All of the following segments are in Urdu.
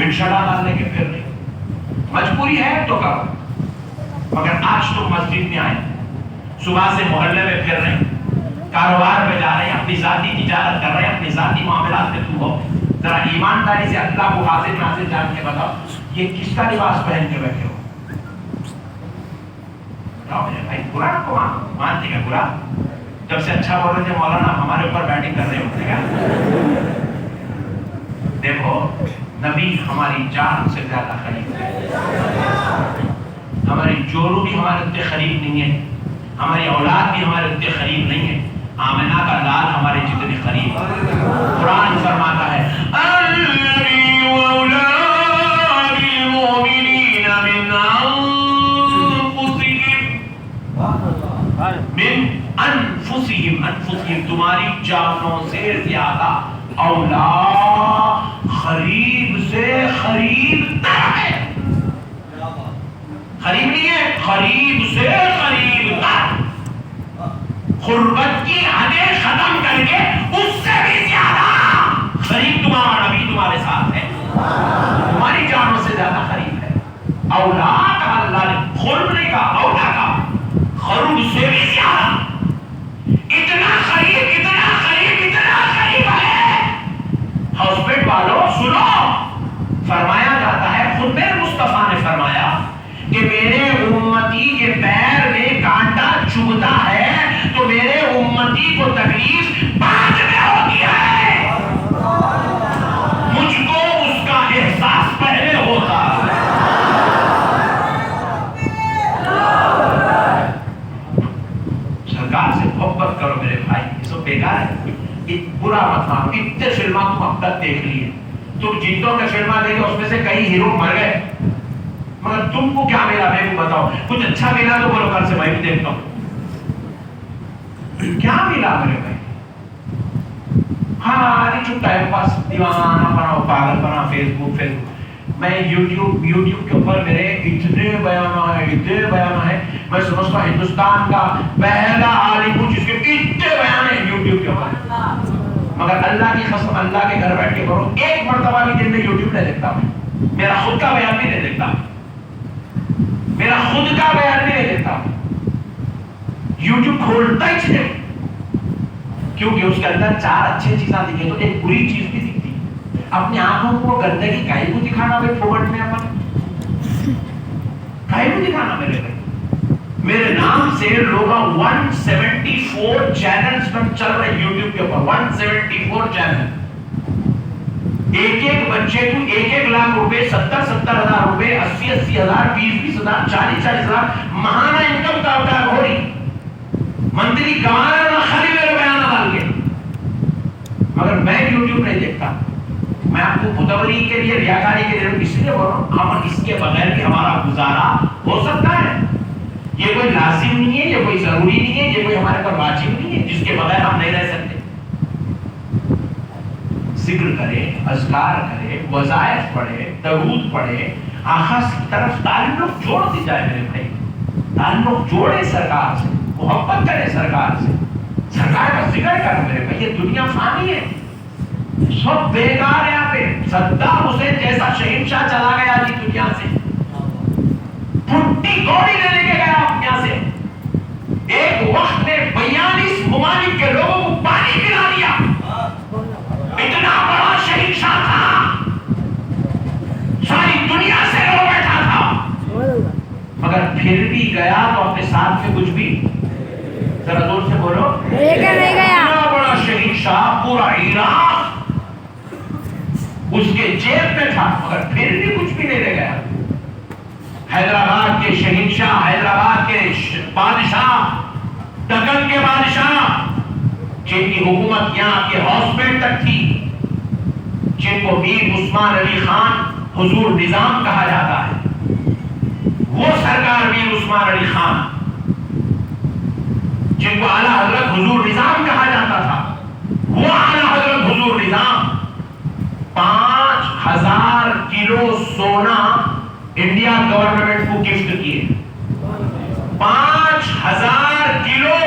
ونشڑا ڈالنے کے پھر نہیں. مجبوری ہے تو کرو. مگر آج تم مسجد میں آئے, صبح سے محلے میں پھر رہے ہیں, کاروبار پہ جا رہے ہیں, اپنی ذاتی تجارت کر رہے ہیں, اپنی ذاتی معاملات میں تم ہو. ذرا ایمانداری سے اللہ کو حاضر ناظر جان کے بتاؤ, یہ کس کا لباس پہن کے بیٹھے ہو؟ بتاؤ میرے بھائی, برا کو مانتے ہیں برا؟ جب سے اچھا بول رہے تھے مولانا, ہمارے اوپر بیٹنگ کر رہے ہوتے ہیں. دیکھو, نبی ہماری جان سے زیادہ قریب ہے. ہماری جورو بھی ہمارے اتنے قریب نہیں ہے, ہماری اولاد بھی ہمارے اتنے قریب نہیں ہے. آمنہ کا لال ہمارے جتنے قریب. قرآن فرماتا ہے انفسہم, تمہاری جانوں سے زیادہ اولا قریب سے قریب تر ہے. قریب نہیں ہے, قریب سے قریب تر. قربت کی حدیں ختم کر کے اس سے بھی زیادہ قریب تمہارا نبی تمہارے ساتھ ہے. تمہاری جانوں سے زیادہ قریب ہے. اولا کا اللہ نے قرب نہیں کہا, اولا کا قرب سے بھی زیادہ. اتنا قریب, اتنا قریب, اتنا قریب ہے. ہاسپٹل والوں سنو, فرمایا جاتا ہے, خود میرے مصطفیٰ نے فرمایا کہ میرے امتی کے پیر میں کانٹا چبھتا ہے تو میرے امتی کو تکلیف بعد میں ہوتی ہے, مجھ کو اس کا احساس پہلے ہوتا. سرکار سے محبت کرو میرے بھائی, یہ سب بیکار ہے. برا مت مانو, اتنے فلمیں تم اب تک دیکھ لی ہے, تم جتوں کے فلمیں دیکھے اس میں سے کئی ہیرو مر گئے, مگر تم کو کیا ملا میں بھی بتاؤ. کچھ اچھا ملا تو بولو کل سے میں بھی دیکھتا ہوں. کیا ملا میرے بھائی؟ ہاں چپ ٹائم پاس, دیوانہ بناؤ, پاگل بنا, فیس بک. میں یوٹیوب کے اوپر میرے اتنے بیان ہے, میں سمجھتا ہوں ہندوستان کا پہلا عالم ہوں جس کے اتنے بیان ہیں یوٹیوب کے اوپر. مگر اللہ کی قسم, اللہ کے گھر بیٹھ کے کرو, ایک مرتبہ بھی دن میں یوٹیوب نہیں دیکھتا. میرا خود کا بیان بھی نہیں دیکھتا, میرا خود کا بیان بھی نہیں دیکھتا. یوٹیوب کھولتا ہی نہیں, کیونکہ اس کے اندر چار اچھی چیزیں دکھے تو ایک بری چیز بھی دکھتی. اپنی آنکھوں کو گندگی کائی کو دکھانا بھائی, فوگٹ میں اپن کائی کو دکھانا میرے بھائی. میرے نام سے لوگ 174 چینلز پر چل رہے یوٹیوب کے اوپر, 174 چینل. ایک بچے کو 1 لاکھ روپے, 70 ہزار روپے, 80 ہزار, 20 ہزار, 40 ہزار ماہانہ انکم کا ہو رہی. منتری کما رہا خالی میرے بیان ڈال کے. مگر میں یوٹیوب نہیں دیکھتا. میں آپ کو متولی کے لیے, ریاکاری کے لیے اس لیے بول رہا ہوں, ہم اس کے بغیر بھی ہمارا گزارا ہو سکتا ہے. یہ کوئی لازم نہیں ہے, یہ کوئی ضروری نہیں ہے, یہ کوئی ہمارے پر واجب نہیں ہے جس کے بغیر ہم نہیں رہ سکتے. ذکر کرے, اذکار کرے, وظائف پڑھے, درود پڑھے, آقا کی طرف تعلق جوڑ دی جائے میرے بھائی. تعلق جوڑے سرکار سے, محبت کرے سرکار سے, سرکار کا ذکر کرے میرے بھائی. یہ دنیا فانی ہے, سب بیکار ہے. یہاں پہ صدام حسین جیسا شہنشاہ چلا گیا جی دنیا سے, پھٹی گوڑی لے کے گیا دنیا سے. ایک وقت میں 42 ممالک کے لوگوں کو پانی پلا دیا. اتنا بڑا شہنشاہ تھا, ساری دنیا سے رو بیٹھا تھا, مگر پھر بھی گیا تو اپنے ساتھ میں کچھ بھی, ذرا زور سے بولو, نہیں گیا. اتنا بڑا شہنشاہ, پورا عراق اس کے جیب میں تھا, مگر پھر بھی کچھ بھی نہیں لے گیا. حیدرآباد کے شہنشاہ, حیدرآباد کے بادشاہ, دکن کے بادشاہ, جن کی حکومت یہاں کے ہاسپٹل تک تھی, جن کو میر عثمان علی خان حضور نظام کہا جاتا ہے, وہ سرکار میر عثمان علی خان جن کو اعلیٰ حضرت حضور نظام کہا جاتا تھا, وہ اعلیٰ حضرت حضور نظام 5000 کلو سونا انڈیا گورنمنٹ کو گفٹ کیے. 5000 کلو.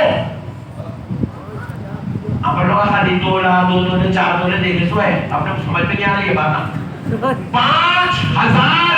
آپ لوگ خالی 2 لاکھ 2 تولے 4 تولے دیکھے سو ہے, آپ نے سمجھ میں نہیں آ رہی ہے بات. 5,000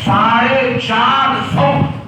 450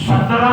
17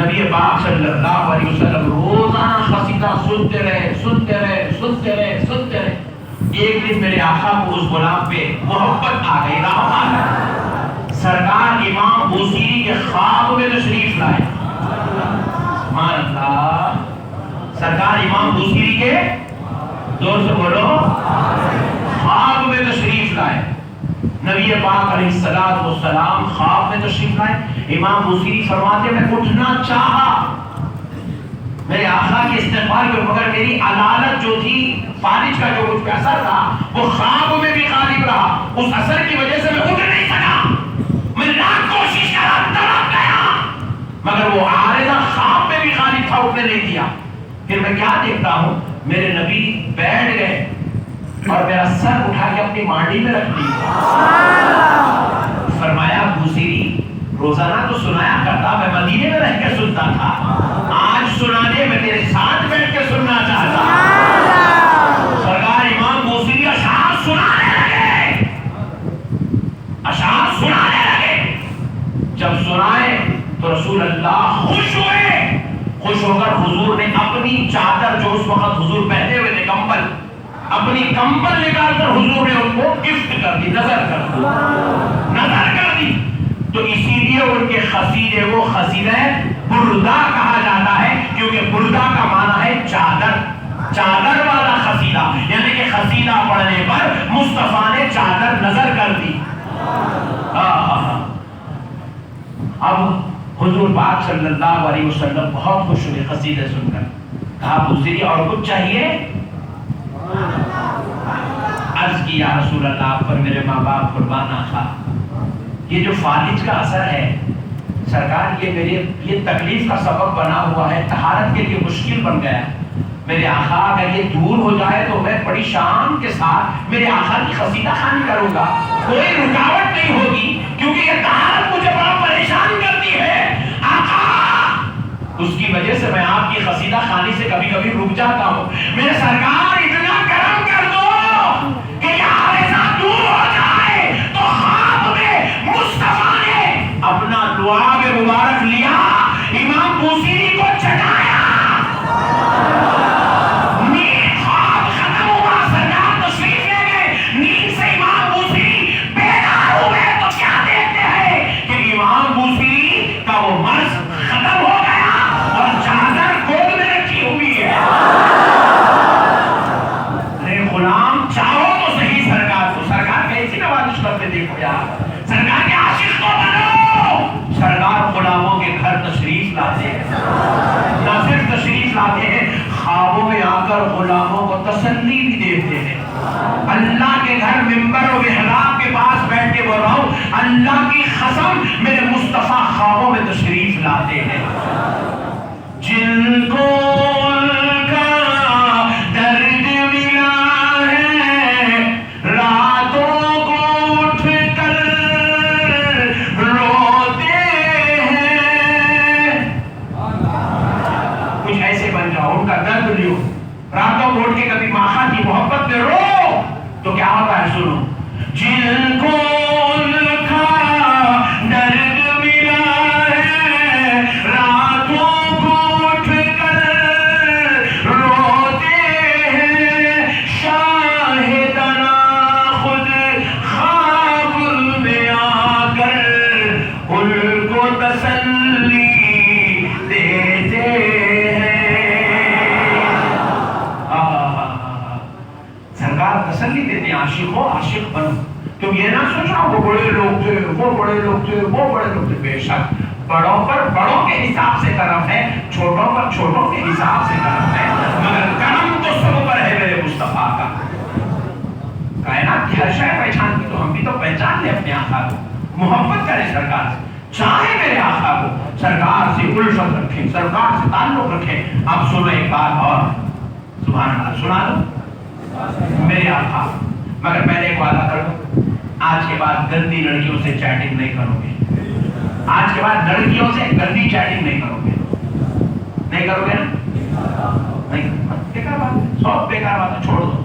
نبی پاک صلی اللہ علیہ وسلم روزانہ قصیدہ سنتے رہے. ایک دن میرے آقا کو اس غلام پہ محبت آ گئی، رحم آ گئی. سرکار امام بوصیری کے خواب میں تشریف لائے. سبحان اللہ. سرکار امام بوصیری کے، زور سے بولو، خواب میں تشریف لائے. نبی پاک علیہ السلام خواب میں تشریف لائے. امام بوصیری فرماتے میں اٹھنا چاہا میرے آقا کے استقبال میں، مگر میری علالت جو تھی، فالج کا جو کچھ اثر تھا، وہ خواب میں بھی غالب رہا. اس اثر کی وجہ سے میں اٹھ نہیں سکا. میں لاکھ کوشش کرا، تڑپ گیا، مگر وہ عارضہ خواب میں بھی غالب تھا، اٹھنے نہیں دیا. پھر میں کیا دیکھتا ہوں، میرے نبی بیٹھ گئے اور میرا سر اٹھا کے اپنی مانڈی میں رکھ لی. فرمایا بوصیری روزانہ تو سنایا کرتا، میں مدینے میں رہ کے سنتا تھا، آج سنانے میں تیرے ساتھ بیٹھ کے سننا چاہتا. سرکار امام بوصیری اشعار سنانے لگے. جب سنائے تو رسول اللہ خوش ہوئے. خوش ہو کر حضور نے اپنی چادر جو اس وقت حضور پہنے ہوئے تھے، کمبل، اپنی کمبل نکال کر حضور نے ان کو گفٹ کر دی، نظر کر دی. تو اسی لیے ان کے قصیدے وہ قصیدہ بردہ کہا جاتا ہے، کیونکہ بردہ کا معنی ہے چادر والا قصیدہ. یعنی کہ قصیدہ پڑھنے پر مصطفیٰ نے چادر نظر کر دی. اب حضور پاک صلی اللہ علیہ وسلم بہت خوش ہوئے قصیدے سن کر. کہا بوصیری اور کچھ چاہیے؟ عرض کیا رسول اللہ آپ پر میرے ماں باپ قربان آقا، یہ جو فالج کا اثر ہے سرکار، یہ تکلیف کا سبب بنا ہوا ہے، طہارت کے لیے مشکل بن گیا. میرے آقا اگر یہ دور ہو جائے تو میں بڑی شان کے ساتھ میرے آقا کی قصیدہ خوانی کروں گا، کوئی رکاوٹ نہیں ہوگی، کیونکہ یہ طہارت مجھے بڑا پریشان کرتی ہے. آقا اس کی وجہ سے میں آپ کی قصیدہ خوانی سے کبھی کبھی رک جاتا ہوں. میرے سرکار اتنا کرم کر دو کہ یہ عارضہ دور ہو جائے. تو خواب میں مصطفیٰ نے اپنا لعاب مبارک لیا، امام بوصیری کو چٹایا. نیند خواب ختم ہوا، سرکار تشریف لے گئے. نیند سے امام بوصیری بیدار ہوئے تو کیا دیکھتے ہیں کہ امام بوصیری کا وہ مرض ختم ہو گیا اور چادر گود میں رکھی ہوئی ہے. ارے غلام چاہو تو صحیح سرکار کو، سرکار کیسی نوازش کرتے دیکھو یار، سرکار کے عاشق کو بنو. سرکار غلاموں کے گھر تشریف لاتے ہیں، نہ صرف تشریف لاتے ہیں، خوابوں میں آ کر غلاموں کو تسلی بھی دیتے ہیں. اللہ کے گھر ممبر و محراب کے پاس بیٹھ کے بول رہا ہوں، اللہ کی قسم میرے مصطفیٰ خوابوں میں تشریف لاتے ہیں. جن کو ان کا درد ملا ہے، راتوں کو اٹھ کر روتے ہیں. کچھ ایسے بن جاؤ، ان کا درد لیو، راتوں کو اٹھ کے کبھی ماخا کی محبت میں رو تو کیا ہوتا ہے سنو. جن کو ان کا درد ملا ہے، راتوں کو اٹھ کر روتے ہیں، شاہدنا خود خواب میں آ کر ان کو تسلی دیتے ہیں. سرکار تسلی دیتے ہیں، عاشق ہو، عاشق بنو. تم یہ نہ سوچنا وہ بڑے لوگ تھے، وہ بڑے لوگ تھے، وہ بڑے لوگ تھے. بے شک بڑوں پر بڑوں کے حساب سے کرم ہے، چھوٹوں پر چھوٹوں کے حساب سے کرم ہے، مگر کرم تو سب پر ہے میرے مصطفیٰ کا. کائنات کی ہر شے پہچان کی تو ہم بھی تو پہچان لیں اپنے آقا کو، محبت کریں سرکار سے، چاہے میرے آقا کو، سرکار سے الفت رکھیں، سرکار سے تعلق رکھیں. اب سنو ایک بات اور، سبحان اللہ، سنا دو میرے آقا. مگر پہلے ایک وعدہ کر دو، آج کے بعد گندی لڑکیوں سے چیٹنگ نہیں کرو گے. آج کے بعد لڑکیوں سے گندی چیٹنگ نہیں کرو گے. نہیں کرو گے نا؟ نہیں. بیکار بات، سب بیکار بات چھوڑ دو.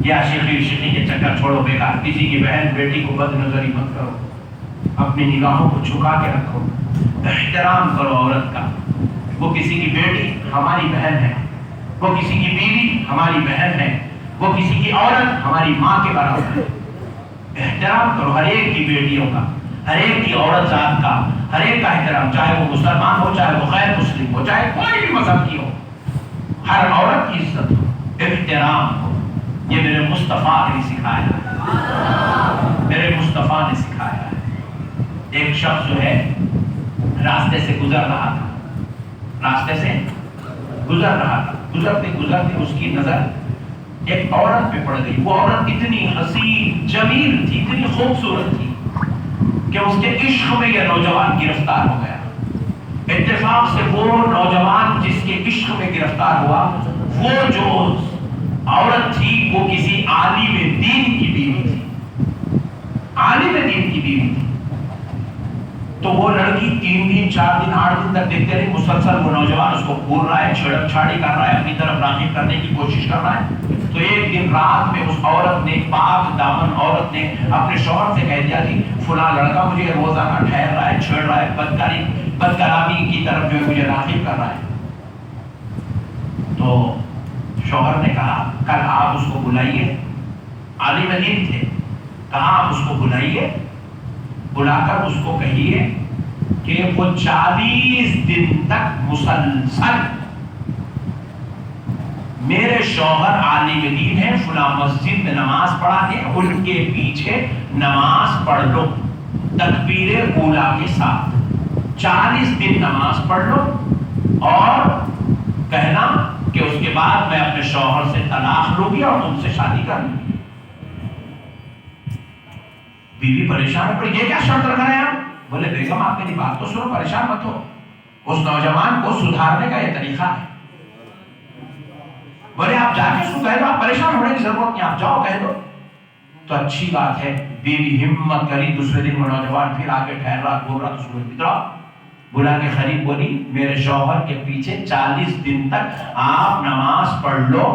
یہ عاشقی کے چکر چھوڑو بیکار. کسی کی بہن بیٹی کو بد نظری مت کرو، اپنی نگاہوں کو جھکا کے رکھو، احترام کرو عورت کا. وہ کسی کی بیٹی ہماری بہن ہے، وہ کسی کی بیوی ہماری بہن ہے، وہ کسی کی عورت ہماری ماں کے برابر ہے۔ احترام کرو ہر ایک کی بیٹیوں کا، ہر ایک کی عورت ذات کا، ہر ایک کا احترام، چاہے وہ مسلمان ہو، چاہے وہ غیر مسلم ہو، چاہے کوئی بھی مذہب کی ہو، ہر عورت کی عزت ہو، احترام ہو۔ یہ میرے مصطفیٰ نے سکھایا ہے، میرے مصطفیٰ نے سکھایا ہے۔ ایک شخص جو ہے راستے سے گزر رہا تھا، راستے سے گزر رہا تھا، گزرتے گزرتے اس کی نظر ایک عورت پہ پڑ گئی۔ وہ عورت اتنی حسین جمیل تھی، اتنی خوبصورت تھی کہ اس کے عشق میں یہ نوجوان گرفتار ہو گیا۔ اتفاق سے وہ نوجوان جس کے عشق میں گرفتار ہوا، وہ جو عورت تھی وہ کسی عالم دین کی بیوی تھی، عالم دین کی بیوی تھی۔ تو وہ لڑکی 3 دن 4 دن 8 دن تک دیکھتے رہے، مسلسل وہ نوجوان اس کو گھور رہا ہے، چھڑک چھاڑی کر رہا ہے، اپنی طرف راغب کرنے کی کوشش کر رہا ہے۔ تو ایک دن رات میں اس عورت نے، پاک دامن عورت نے اپنے شوہر سے کہہ دیا جی فلاں لڑکا مجھے روزانہ ٹھہر رہا ہے، چھیڑ رہا ہے، بد کلامی کی طرف جو ہے مجھے راغب کر رہا ہے۔ تو شوہر نے کہا کل آپ اس کو بلائیے، عالم دین تھے، کہا آپ اس کو بلائیے، بلا کر اس کو کہیے کہ وہ 40 دن تک مسلسل میرے شوہر عالم دین ہے، فلاں مسجد میں نماز پڑھاتے ہیں، ان کے پیچھے نماز پڑھ لو تکبیر اولیٰ کے ساتھ، 40 دن نماز پڑھ لو اور کہنا کہ اس کے بعد میں اپنے شوہر سے طلاق لوں گی اور تم سے شادی کر لوں گی۔ بیوی پریشان پڑی، یہ کیا شرط رکھ رہے ہیں آپ؟ بولے بیگم آپ میری بات تو سنو، پریشان مت ہو، اس نوجوان کو سدھارنے کا یہ طریقہ ہے۔ بولے آپ جا کے اس کو کہہ دو، آپ پریشان ہونے کی ضرورت نہیں، آپ جاؤ کہہ دو تو اچھی بات ہے۔ بیوی ہمت کری، دوسرے دن وہ نوجوان پھر آگے ٹھہر رہا، بول رہا، تو سورج نکلا، بلا کے قریب بولی میرے شوہر کے پیچھے 40 دن تک آپ نماز پڑھ لو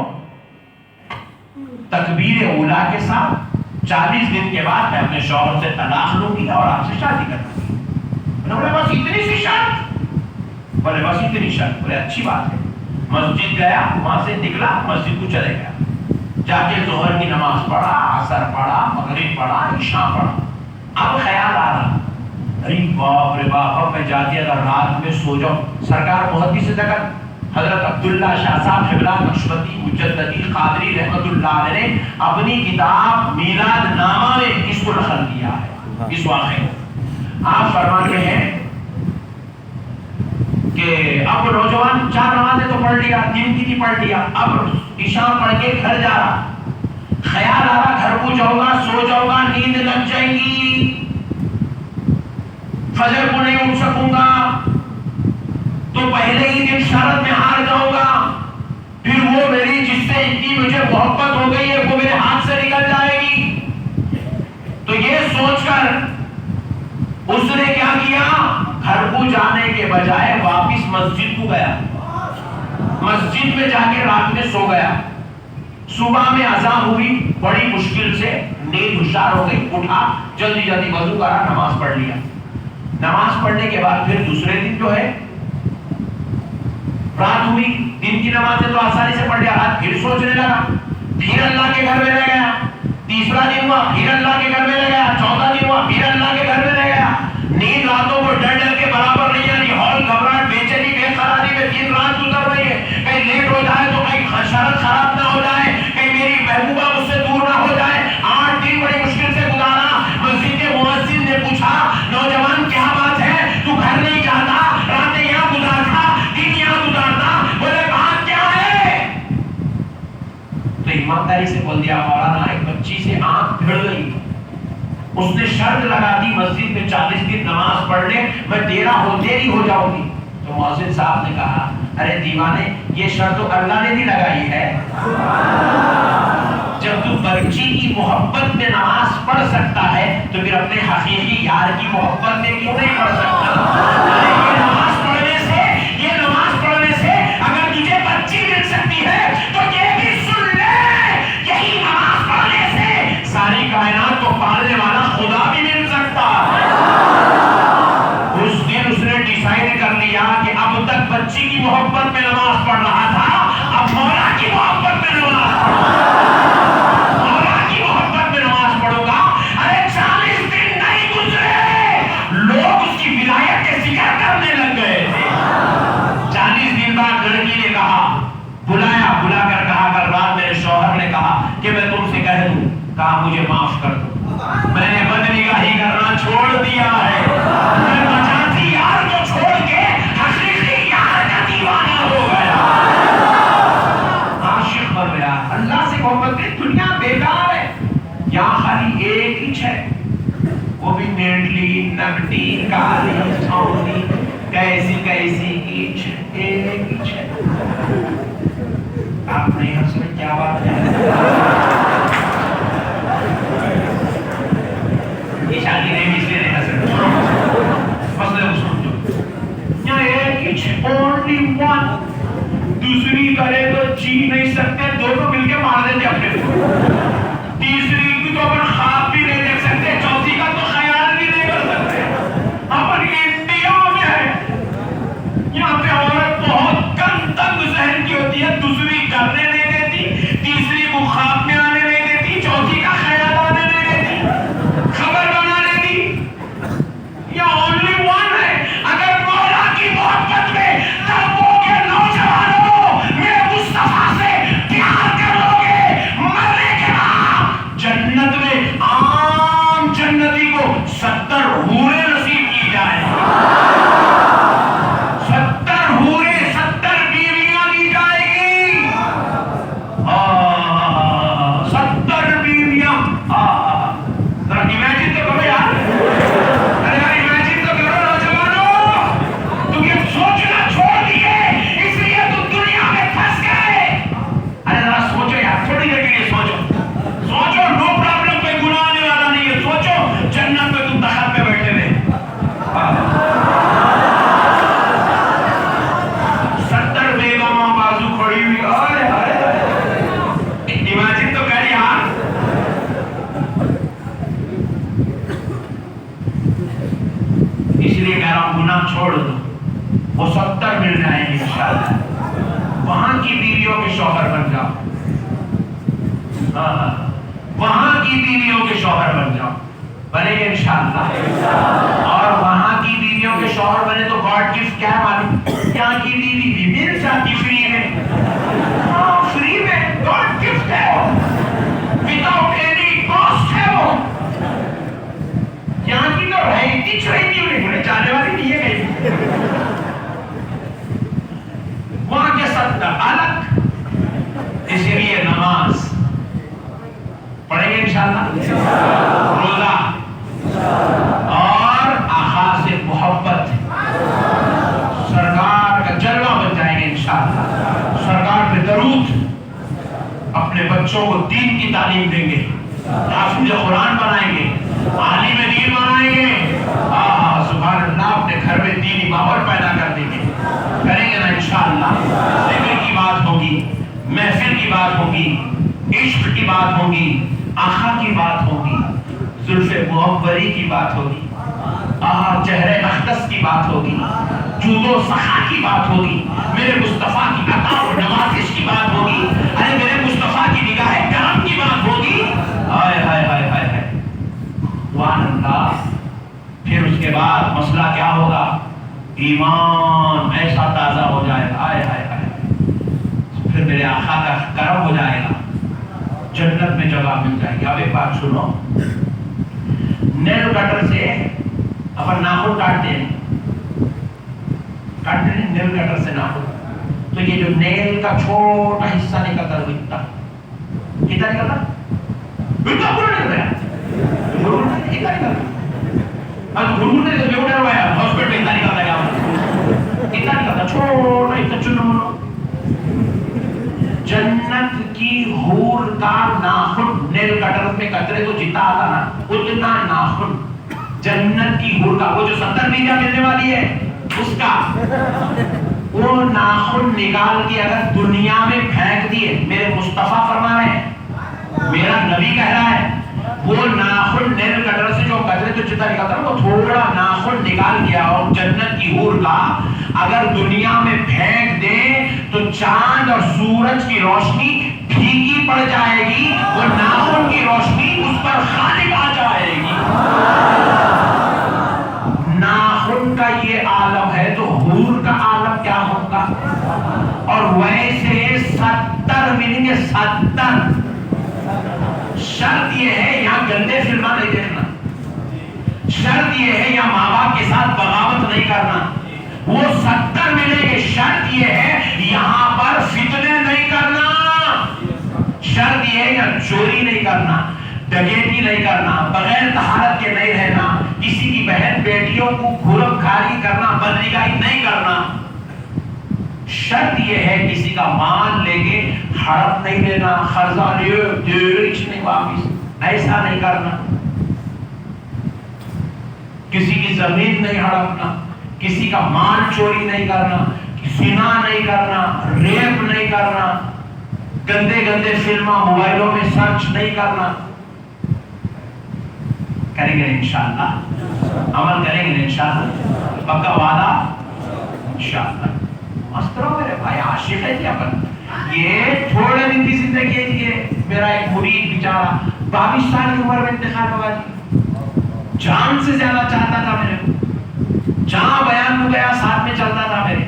تکبیر اولیٰ کے ساتھ، 40 دن کے بعد میں اپنے شوہر سے طلاق لوں گی اور آپ سے شادی کر لوں گی۔ بولے بس اتنی سی شرط؟ بولے بس اتنی شرط؟ بولے اچھی بات ہے۔ مسجد گیا، وہاں سے نکلا، مسجد کو چلے گیا، جا کے ظہر کی نماز پڑھا، عصر پڑھا، مغرب پڑھا، عشاء پڑھا۔ اب خیال آ رہا، ارے باپ رے باپ، اب میں جاتے اگر رات میں سو جاؤں۔ سرکار محدث جگت حضرت عبداللہ شاہ صاحب حبلہ نقشبندی مجددی قادری رحمت اللہ علیہ نے اپنی کتاب میلاد نامہ میں اس کو نقل کیا ہے، اس واقعے کو۔ آپ فرماتے ہیں کہ اب نوجوان 4 نمازیں تو پڑھ لیا، 3 کی پڑھ لیا، اب عشاء پڑھ کے گھر جا رہا، خیال آ رہا گھر کو جاؤں گا، سو جاؤں گا، نیند لگ جائے گی، فجر کو نہیں اٹھ سکوں گا، تو پہلے ہی دن شرط میں ہار جاؤں گا، پھر وہ میری جس سے اتنی مجھے محبت ہو گئی ہے وہ میرے ہاتھ سے نکل جائے گی۔ تو یہ سوچ کر اس نے کیا کیا، گھر کو جانے کے بجائے واپس مسجد کو گیا، مسجد میں جا کے رات میں سو گیا۔ صبح میں اذان ہوئی، بڑی مشکل سے نیند ہوشیار ہو گئی، اٹھا، جلدی جلدی وضو کرا، نماز پڑھ لیا۔ نماز پڑھنے کے بعد پھر دوسرے دن جو ہے رات ہوئی، دن کی نمازیں تو آسانی سے پڑھ لیا، رات پھر سوچنے لگا، پھر اللہ کے گھر میں رہ گیا، تیسرا دن ہوا پھر اللہ کے گھر میں رہ گیا، چوتھا دن ہوا پھر اللہ کے گھر میں رہ گیا۔ نیند راتوں کو ڈر ڈر کے برابر نہیں آ رہی، ہال گھبراہٹ بے چینی بے قراری میں دن رات گزر رہی ہے، کہیں لیٹ ہو جائے تو کہیں شرط خراب نہ ہو جائے، کہیں میری محبوبہ مجھ سے دور نہ ہو جائے۔ 8 دن بڑی مشکل سے گزارا۔ مسجد کے مؤذن نے پوچھا نوجوان کیا بات ہے، تو گھر نہیں جاتا، راتیں یہاں گزارتا، دن یہاں گزارتا، بولے بات کیا ہے؟ تو ایمانداری سے بول دیا مولانا ایک بچی سے آنکھ بھیڑ گئی، اس نے شرط لگا دی مسجد میں 40 دن نماز پڑھ لے، میں دیری ہو جاؤں گی۔ تو مؤذن صاحب نے کہا ارے دیوانے، یہ شرط تو اللہ نے بھی لگائی ہے، جب تو بچی کی محبت میں نماز پڑھ سکتا ہے تو پھر اپنے حقیقی یار کی محبت میں کیوں نہیں پڑھ سکتا؟ یہ نماز پڑھنے سے اگر تجھے بچی مل سکتی ہے تو یہ بھی سن لے، یہی نماز پڑھنے سے ساری کائنات کو پالنے والا خدا بھی مل سکتا ہے۔ اس دن اس نے ڈیسائیڈ کر لیا کہ اب تک بچی کی کہا مجھے معاف کر دو، میں نے بدنگاہی کرنا چھوڑ دیا ہے، میں مجازی یار کو چھوڑ کے حقیقی یار کا دیوانہ ہو گیا، عاشق بن گیا۔ اللہ سے محبت کی دنیا بیکار ہے، یہاں خالی ایک ہی ہے، وہ بھی مینڈلی نگٹی کالی چھوڑی کیسی کیسی ایچ ایک ایچ ہے۔ آپ نہیں ہنس میں کیا بات ہے؟ یہ شادی نہیں اس لیے نہیں ہنس رہے، مسئلے کو سمجھو، یہاں ایک ایچ اونلی ون، دوسری کرے تو جی نہیں سکتے، دونوں مل کے مار دیتے اپنے کو، تیسری کی تو اپن خواب بھی نہیں دیکھ سکتے، چوتھی کا تو خیال بھی نہیں کر سکتے۔ اپن انڈیا میں ہے، یہاں پہ عورت بہت کم تنگ ذہن کی ہوتی ہے، دوسری کرنے نہیں دیتی، تیسری کو خواب میں آنے نہیں دیتی، چوتھی کا خیال آنے نہیں دیتی، خبر بنا دیتی۔ یہ اونلی ون ہے۔ اگر مولا کی محبت میں تڑپو گے نوجوانوں، میرے مصطفیٰ سے پیار کرو گے، مرنے کے بعد جنت میں عام جنتی کو 70 حوریں نصیب کی جائے، 70 حوریں، 70 بیویاں دی جائے گی، 70 بیویاں۔ ذرا امیجن تو کرو یار، ارے یار امیجن تو کرو نوجوانوں، تم یہ سوچنا چھوڑ دیے اس لیے تم دنیا میں پھنس گئے۔ ارے ذرا سوچو یار، تھوڑی دیر کے لیے سوچو، نو پرابلم، کوئی گناہ آنے والا نہیں ہے، سوچو جنت میں تم تخت پہ بیٹھے ہوئے، 70 بیگماں بازو کھڑی ہوئی، ارے امیجن تو کر یار۔ اس لیے کہہ رہا ہوں گناہ چھوڑ دو، وہ 70 مل جائیں گے انشاءاللہ، وہاں کی بیویوں کے شوہر بن جاؤ، وہاں کی بیویوں کے شوہر بن جاؤ، بنے گے انشاءاللہ۔ اور وہاں کی بیویوں کے شوہر بنے تو گاڈ گفٹ کیا ہے معلوم؟ یہاں کی بیوی بھی مل جاتی فری میں، فری میں، گاڈ گفٹ ہے وہ، وداؤٹ اینی کاسٹ ہے وہ۔ یہاں کی تو رہتی چھوڑتی ہوئی جانے والی نہیں ہے کہیں، وہاں کے 70 الگ۔ اسی لیے نماز پڑھیں گے انشاءاللہ، روزہ اور آقا سے محبت، سرکار کا جلوہ بن جائیں گے انشاءاللہ، سرکار پہ درود، اپنے بچوں کو دین کی تعلیم دیں گے، حافظ قرآن بنائیں گے، عالم دین بنائیں گے، سبحان اللہ، اپنے گھر میں دینی ماحول پیدا کر دیں گے، کریں گے نا انشاءاللہ۔ ذکر کی بات ہوگی، محفل کی بات ہوگی، عشق کی بات ہوگی، آقا کی بات ہوگی، زلف معبری کی بات ہوگی، چہرے اقدس کی بات ہوگی، جود و سخا کی بات ہوگی، میرے مصطفیٰ کی عطا و نوازش کی بات ہوگی، ارے میرے مصطفیٰ کی نگاہ کرم کی بات ہوگی، ہائے ہائے ہائے ہائے، سبحان اللہ۔ پھر اس کے بعد مسئلہ کیا ہوگا؟ ایمان ایسا تازہ ہو جائے گا، ہائے ہائے ہائے، پھر میرے آقا کا کرم ہو جائے گا، جنت میں جگہ مل جائے گی۔ اب ایک بات سنو، نیل کٹر سے اپن ناخن کاٹتے ہیں نیل کٹر سے ناخن، تو یہ جو نیل کا چھوٹا حصہ نکلتا ہے وہ اتنا کتنا نکلتا، اتنا پورا نہیں ہوتا، اتنا نکلتا، اب گھومنے سے جو ڈر ہوا ہے ہاسپٹل اتنا نکلتا ہے، اتنا نکلتا چھوٹا، اتنا چنو۔ جنت کی حور کا ناخن، نیل کٹر میں قطرے تو جتنا آتا نا اتنا ناخن جنت کی حور کا، وہ جو 70 بیویاں ملنے والی ہے اس کا، وہ ناخن نکال کے اگر دنیا میں پھینک دیے، میرے مصطفیٰ فرما رہے ہیں، میرا نبی کہہ رہا ہے، وہ ناخن نیل کٹر سے جو قطرے تو جتنا نکالتا ہے وہ تھوڑا ناخن نکال گیا، اور جنت کی حور کا اگر دنیا میں پھینک دیں تو چاند اور سورج کی روشنی پھیکی پڑ جائے گی، وہ ناخن کی روشنی اس پر غالب آ جائے گی۔ ناخن کا یہ عالم ہے تو حور کا عالم کیا ہوگا؟ اور ویسے 70 ملیں گے، 70 شرط یہ ہے یہاں گندے فلمیں نہیں دیکھنا، شرط یہ ہے یہاں ماں باپ کے ساتھ بغاوت نہیں کرنا، وہ 70 ملیں گے. شرط یہ ہے یہاں پر فتنے نہیں کرنا، شرط یہ ہے یہاں چوری نہیں کرنا، ڈکیتی نہیں کرنا، بغیر طہارت کے نہیں رہنا، کسی کی بہن بیٹیوں کو گھرم کھاری کرنا، بدنگاہی نہیں کرنا. شرط یہ ہے کسی کا مال لے کے ہڑپ نہیں دینا، قرضہ نہیں واپس، ایسا نہیں کرنا. کسی کی زمین نہیں ہڑپنا، کسی کا مال چوری نہیں کرنا، زنا نہیں کرنا، ریپ نہیں کرنا، گندے گندے فلمیں موبائلوں میں سرچ نہیں کرنا. کریں گے انشاءاللہ، عمل کریں گے انشاءاللہ، پکا وعدہ انشاءاللہ. مسترو میرے بھائی عاشق ہے کیا پر یہ تھوڑے دن کی زندگی ہے. یہ میرا ایک مرید بیچارہ 22 سال کی عمر میں انتقال ہوا جی، جان سے زیادہ چاہتا تھا میرے کو، جہاں بیان میں گیا ساتھ میں چلتا تھا، میرے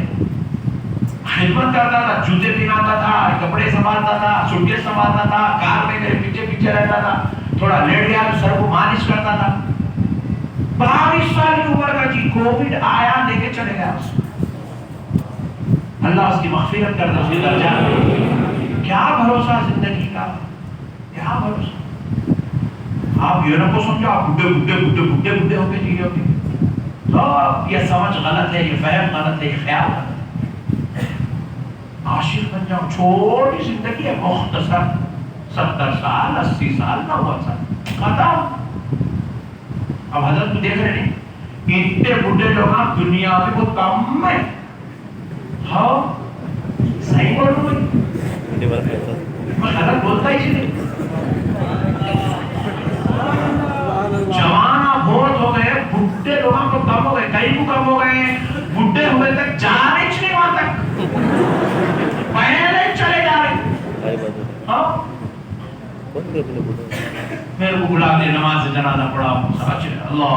خدمت کرتا تھا، جوتے پہناتا تھا، کپڑے سنبھالتا تھا، سوٹکیس سنبھالتا تھا، کار میں میرے پیچھے پیچھے رہتا تھا، تھوڑا لیٹ گیا تو سر کو مالش کرتا تھا. 22 سال کی عمر کا جی، کووڈ آیا لے کے چلے گیا اس کو. اللہ اس کی مغفرت کر دے، اس کے درجہ. کیا بھروسہ زندگی کا، کیا بھروسہ. آپ یہ نہ کو سمجھو آپ بڈھے بڈھے بڈھے بڈھے بڈھے ہو کے جی ہوتے. تو یہ سمجھ غلط ہے، یہ فہم غلط ہے، یہ خیال غلط ہے. عاشق بن جاؤ، چھوٹی زندگی ہے، مختصر 70 سال 80 سال 90 سال ختم. اب حضرت کو دیکھ رہے نہیں اتنے بڈھے لوگ آپ دنیا میں بہت کم ہے. ہاں صحیح بول رہا ہوں میں غلط بولتا ہی نہیں. جوان بہت ہو گئے، بڈھے لوگوں کو کم ہو گئے، کئی کو کم ہو گئے. بڈھے ہوئے تک جانے نہیں وہاں تک، پہلے چلے جا رہے. ہاں میرے کو بلا دے، نماز جنازہ پڑھا، اللہ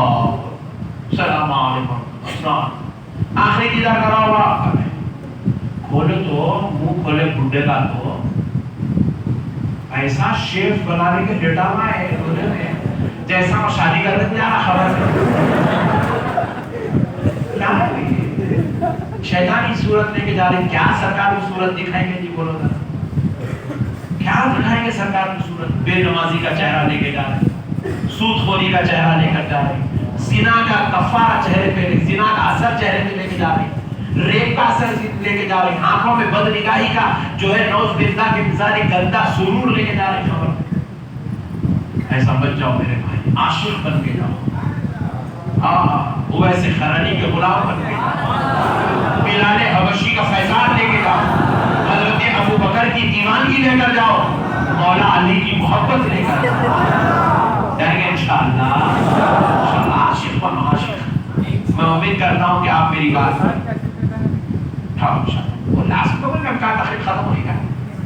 السلام علیکم السلام، آخری دیدار کرا ہوا. کھولے تو منہ کھولے بڈھے کا تو ایسا شیف بنانے کے ڈیٹا ہوا ہے کھولے میں، جیسا وہ شادی کرنے کو جا رہا. خبر کیا ہے، شیطانی صورت لے کے جا رہے. کیا سرکار کی صورت دکھائیں گے جی، بولو کیا دکھائیں گے سرکار کی صورت. بے نمازی کا چہرہ لے کے جا رہے، سود خوری کا چہرہ لے کر جا رہے، زنا کا کفارہ چہرے پہ، زنا کا اثر چہرے پہ لے کے جا رہے، ریپ کا اثر لے کے جا رہے، آنکھوں میں بد نگاہی کا جو ہے نوز باللہ کے مثال گندا سرور لے کے جا رہے. خبر ایسا بچ جاؤ میرے بھائی، عاشق بن کے جاؤ، ویسے خرانی کے غلام بن کے جاؤ، بلال حبشی کا فیضان لے کے جاؤ، حضرت ابو بکر کی دیوانگی لے کر جاؤ، مولا علی کی محبت لے کر جاؤ. جائیں گے انشاءاللہ، عاشق بن عاشق. میں امید کرتا ہوں کہ آپ میری بات وہ لاسٹ میں بولے کا تخریب ختم ہوئی گا.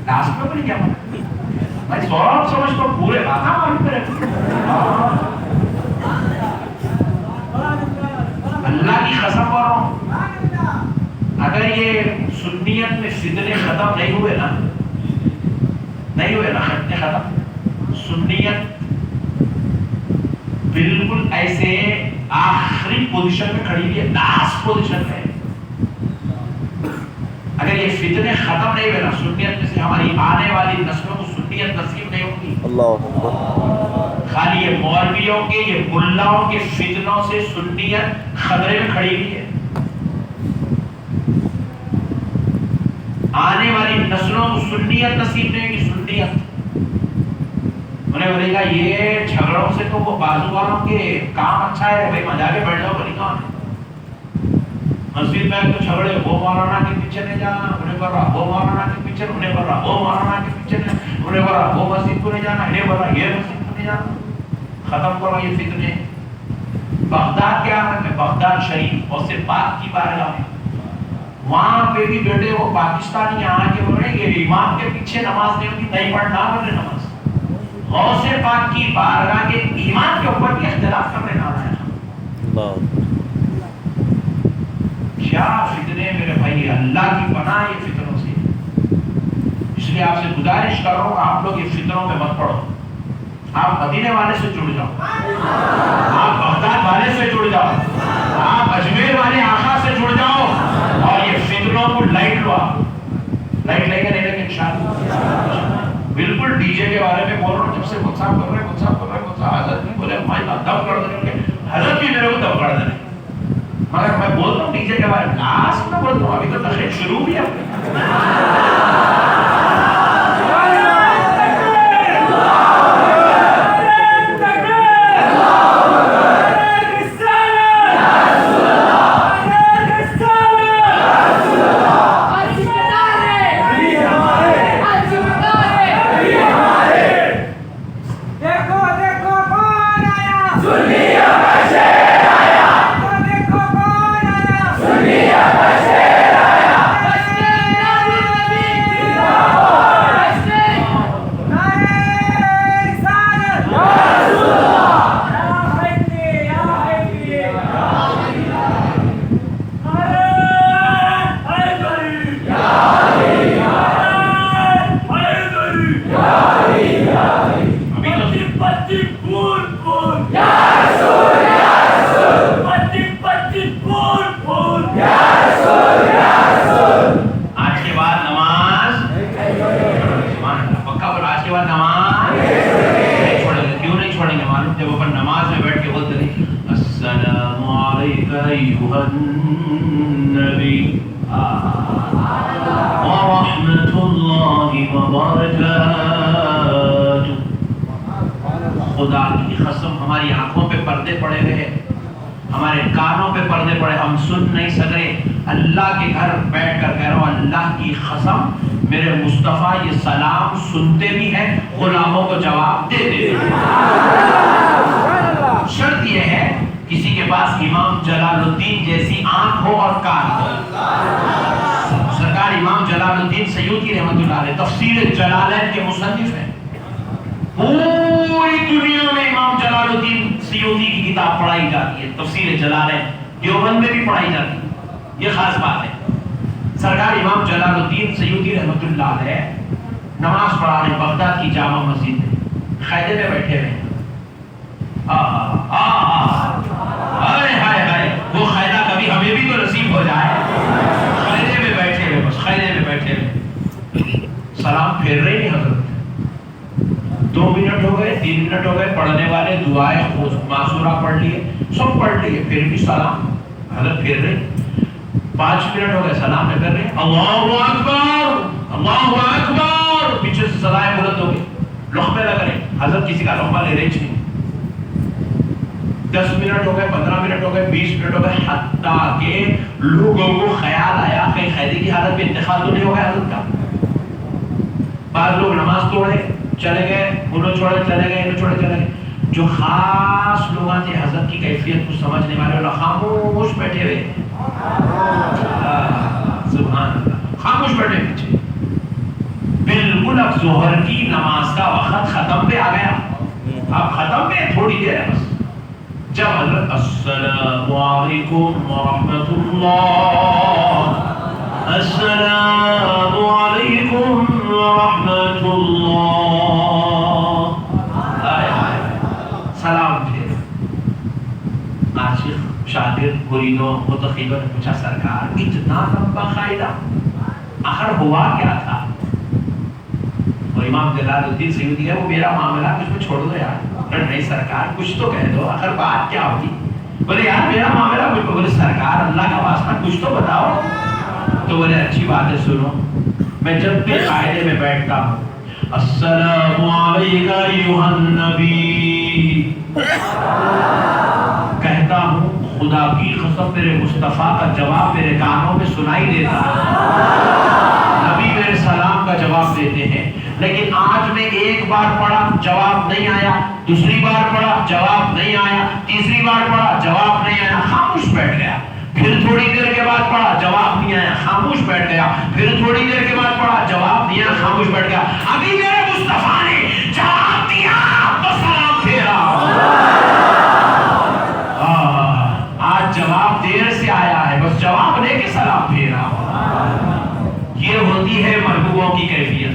لاسٹ میں بولے کیا میں سورب سمجھ تو پورے بات معلوم کرے. اللہ کی قسم کر رہا ہوں، اگر یہ سنیت میں فتنے ختم نہیں ہوئے نا، نہیں ہوئے نا ختم، سنیت بالکل ایسے آخری پوزیشن میں کھڑی ہوئی ہے، لاسٹ پوزیشن میں. اگر یہ فتنے ختم نہیں ہوئے نا سنیت میں سے، ہماری آنے والی نسلوں کو سنیت نصیب نہیں ہوگی. اللہ خالی یہ مولویوں کے، یہ ملاؤں کے فتنوں سے سنیت خطرے میں کھڑی ہوئی ہے. آنے والی نسلوں کو سنیت نصیب نہیں ہوگی. سنیت انہیں بولے گا یہ جھگڑوں سے تو وہ بازو والوں کے کام اچھا ہے بھائی، مزا کے بیٹھ جاؤ. بڑی کام مسجد میں تو جھگڑے، وہ مولانا کے پیچھے نہیں جانا، انہیں بول رہا وہ مولانا کے پیچھے، انہیں بول رہا وہ مولانا کے پیچھے، انہیں بول رہا وہ مسجد کو نہیں جانا، انہیں بول رہا یہ مسجد کو نہیں جانا. ختم کرو یہ فتنے. بغداد کیا ہے، بغداد شریف اور سے پاک کی بارگاہ میں، وہاں پہ بھی بیٹے وہ پاکستانی یہاں کے بول رہے یہ امام کے پیچھے نماز نہیں ہوتی، نہیں پڑھنا بول رہے نماز. غوث پاک کی بارگاہ کے ایمان کے اوپر بھی اختلاف کر رہے نہ. کیا فتنے میرے بھائی، اللہ کی پناہ یہ فتنوں سے. اس لیے آپ سے گزارش کر رہا ہوں آپ لوگ یہ فتنوں میں مت پڑو. آپ مدینے والے سے جڑ جاؤ, آپ بغداد والے سے جڑ جاؤ, آپ اجمیر والے آقا سے جڑ جاؤ, اور یہ فتنوں کو لائٹ لو. آپ لائٹ لے کے نہیں لیں گے انشاءاللہ. بالکل ڈی جے کے بارے میں بول رہا ہوں, جب سے مت صاحب کر رہے حضرت بھی بولے دب کر دیں گے, حضرت بھی میرے کو دب کر دیں. مگر میں بولتا ہوں ڈی جے کے بارے میں, لاسٹ میں بولتا ہوں, ابھی تو تقریر شروع بھی ہے. خدا کی قسم ہماری آنکھوں پہ پردے پڑے ہوئے, ہمارے کانوں پہ پردے پڑے, ہم سن نہیں سک رہے. اللہ کے گھر بیٹھ کر کہہ رہا ہوں, اللہ کی قسم میرے مصطفیٰ یہ سلام سنتے بھی ہیں, غلاموں کو جواب دے دیتے ہیں. شرط یہ ہے کسی کے پاس امام جلال الدین جیسی آنکھ ہو اور کان ہو. سرکار امام جلال الدین سیوطی رحمۃ اللہ علیہ تفسیر جلالین کے مصنف ہیں. پوری دنیا میں امام جلال الدین سیوطی کی کتاب پڑھائی جاتی ہے, تفسیر جلالین. دیوبند میں بھی پڑھائی جاتی ہے, یہ خاص بات ہے. سرکار امام جلال الدین سیوطی رحمۃ اللہ علیہ نماز پڑھا رہے بغداد کی جامع مسجد میں, قاعدے میں بیٹھے ہوئے. وہ قاعدہ کبھی ہمیں بھی تو نصیب ہو جائے. قاعدے میں بیٹھے ہوئے, بس قاعدے میں بیٹھے ہوئے, سلام پھیر رہے نہیں حضرت. 2 منٹ ہو گئے, 3 منٹ ہو گئے, پڑھنے والے دعائیں معصورہ پڑھ لیے, سب پڑھ لیے, پھر بھی سلام حضرت پھیر رہے. 5 منٹ ہو گئے, سلام میں کر رہے, اللہ اکبر اللہ اکبر, پیچھے سے صدائیں بلند ہو گئی, لقمے لگ رہے, حضرت کسی کا لقمہ لے رہے نہیں. 10 منٹ ہو گئے, 15 منٹ ہو گئے, 20 منٹ ہو گئے, حتیٰ کہ لوگوں کو خیال آیا کہ قیدی کی حالت میں انتقال تو نہیں ہو گیا حضرت کا. بعض لوگ نماز توڑے چلے گئے, انہوں چھوڑے چلے گئے, انہوں چھوڑے چلے گئے. جو خاص لوگ تھے حضرت کی کیفیت کو سمجھنے والے, لوگ خاموش بیٹھے ہوئے, سبحان اللہ, خاموش بیٹھے پیچھے. بالکل اب ظہر کی نماز کا وقت ختم پہ آ گیا, اب ختم پہ تھوڑی دیر ہے بس. جب حضرت السلام علیکم ورحمۃ اللہ, السلام علیکم ورحمۃ اللہ, سلام پھر. عاشق شاگرد مریدوں متقیبوں نے پوچھا, سرکار اتنا لمبا قاعدہ آخر ہوا کیا تھا؟ اور امام جلال الدین سیوطی ہے, وہ میرا معاملہ کچھ میں چھوڑ دو یار. نہیں سرکار کچھ تو کہہ دو, آخر بات کیا ہوگی؟ بولے یار میرا معاملہ کچھ. بولے سرکار اللہ کا واسطہ کچھ تو بتاؤ. تو بولے اچھی بات ہے سنو, میں جب بھی قاعدے میں بیٹھتا ہوں, السلام علیکہ ایھا النبی کہتا ہوں, خدا کی قسم میرے مصطفیٰ کا جواب میرے کانوں میں سنائی دیتا ہے. نبی میرے سلام کا جواب دیتے ہیں. لیکن آج میں ایک بار پڑھا جواب نہیں آیا, دوسری بار پڑھا جواب نہیں آیا, تیسری بار پڑھا جواب نہیں آیا, خاموش بیٹھ گیا. پھر تھوڑی دیر کے بعد پڑھا جواب نہیں آیا, خاموش بیٹھ گیا. پھر تھوڑی دیر کے بعد پڑھا جواب نہیں آیا, خاموش بیٹھ گیا. ابھی میرے مصطفیٰ نے جواب دیا تو سلام پھیرا. آج جواب دیر سے آیا ہے, بس جواب لے کے سلام پھیرا. یہ ہوتی ہے محبوبوں کی کیفیت,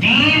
3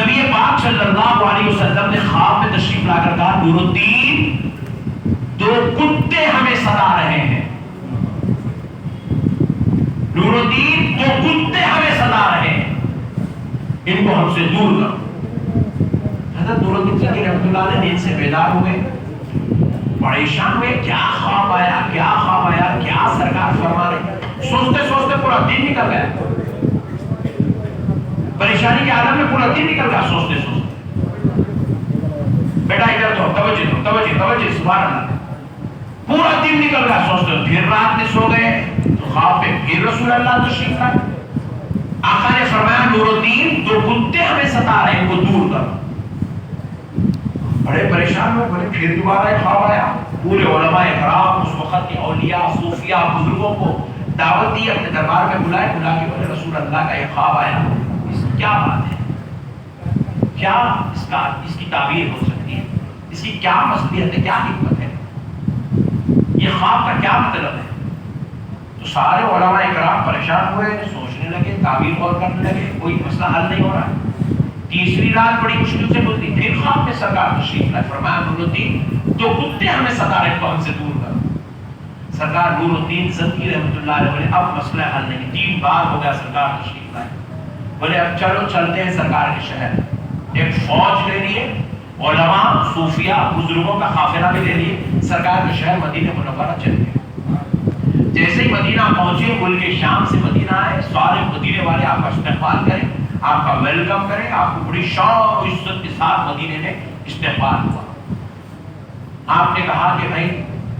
نبی پاک صلی اللہ علیہ وسلم نے خواب میں تشریف لا کر کہا نور الدین دو کتے ہمیں ستا رہے ہیں، نور الدین دو کتے ہمیں ستا رہے ہیں، ان کو ہم سے دور کرو۔ حضرت نور الدین ذکی رحمۃ اللہ علیہ نیند سے بیدار ہوئے، پریشان ہوئے، کیا خواب آیا، کیا خواب آیا، کیا سرکار فرما رہے، سوچتے سوچتے پورا دن نکل گیا، پریشانی کے عالم میں پورا دن نکل گیا سوچتے سوچتے۔ بیٹا ادھر تو توجہ دو، توجہ توجہ، سبحان اللہ، پورا دن نکل گیا سوچتے، پھر رات میں سو گئے تو خواب میں پھر رسول اللہ تشریف لائے، آقا نے فرمایا نور الدین دو کتے ہمیں ستا رہے ہیں، ان کو دور کرو۔ بڑے پریشان ہوئے، بولے پھر دوبارہ ایک خواب آیا، پورے علماء کرام اس وقت کے اولیاء صوفیاء بزرگوں کو دعوت دی، اپنے دربار میں بلائے، بلا کے بولے رسول اللہ کا یہ خواب آیا، اس کی کیا بات ہے، کیا اس کی تعبیر ہو سکتی ہے، اس کی کیا مصلحت ہے، کیا حکمت ہے، یہ خواب کا کیا مطلب ہے؟ تو سارے علماء کرام پریشان ہوئے، سوچنے لگے، تعبیر غور کرنے لگے، کوئی مسئلہ حل نہیں ہو رہا ہے۔ تیسری رات بڑی مشکل سے گزری، پھر خواب میں سرکار تشریف لائے، فرمایا نور الدین دو کتے ہمیں ستا رہے، کو ہم سے دور کرو۔ سرکار نور الدین ذکی رحمۃ اللہ علیہ بولے اب مسئلہ حل نہیں، 3 بار ہو گیا سرکار تشریف لائے، بولے اب چلو چلتے ہیں سرکار کے شہر، ایک فوج لے لیے، علماء صوفیاء بزرگوں کا قافلہ بھی لے لیے، سرکار کے شہر مدینہ منورہ چل گئے۔ جیسے ہی مدینہ پہنچے، ملک شام سے مدینہ آئے، سارے مدینے والے آپ کا استقبال کریں، آپ کا ویلکم کریں، آپ کو بڑی شان و عزت کے ساتھ مدینے میں استقبال ہوا۔ آپ نے کہا کہ بھائی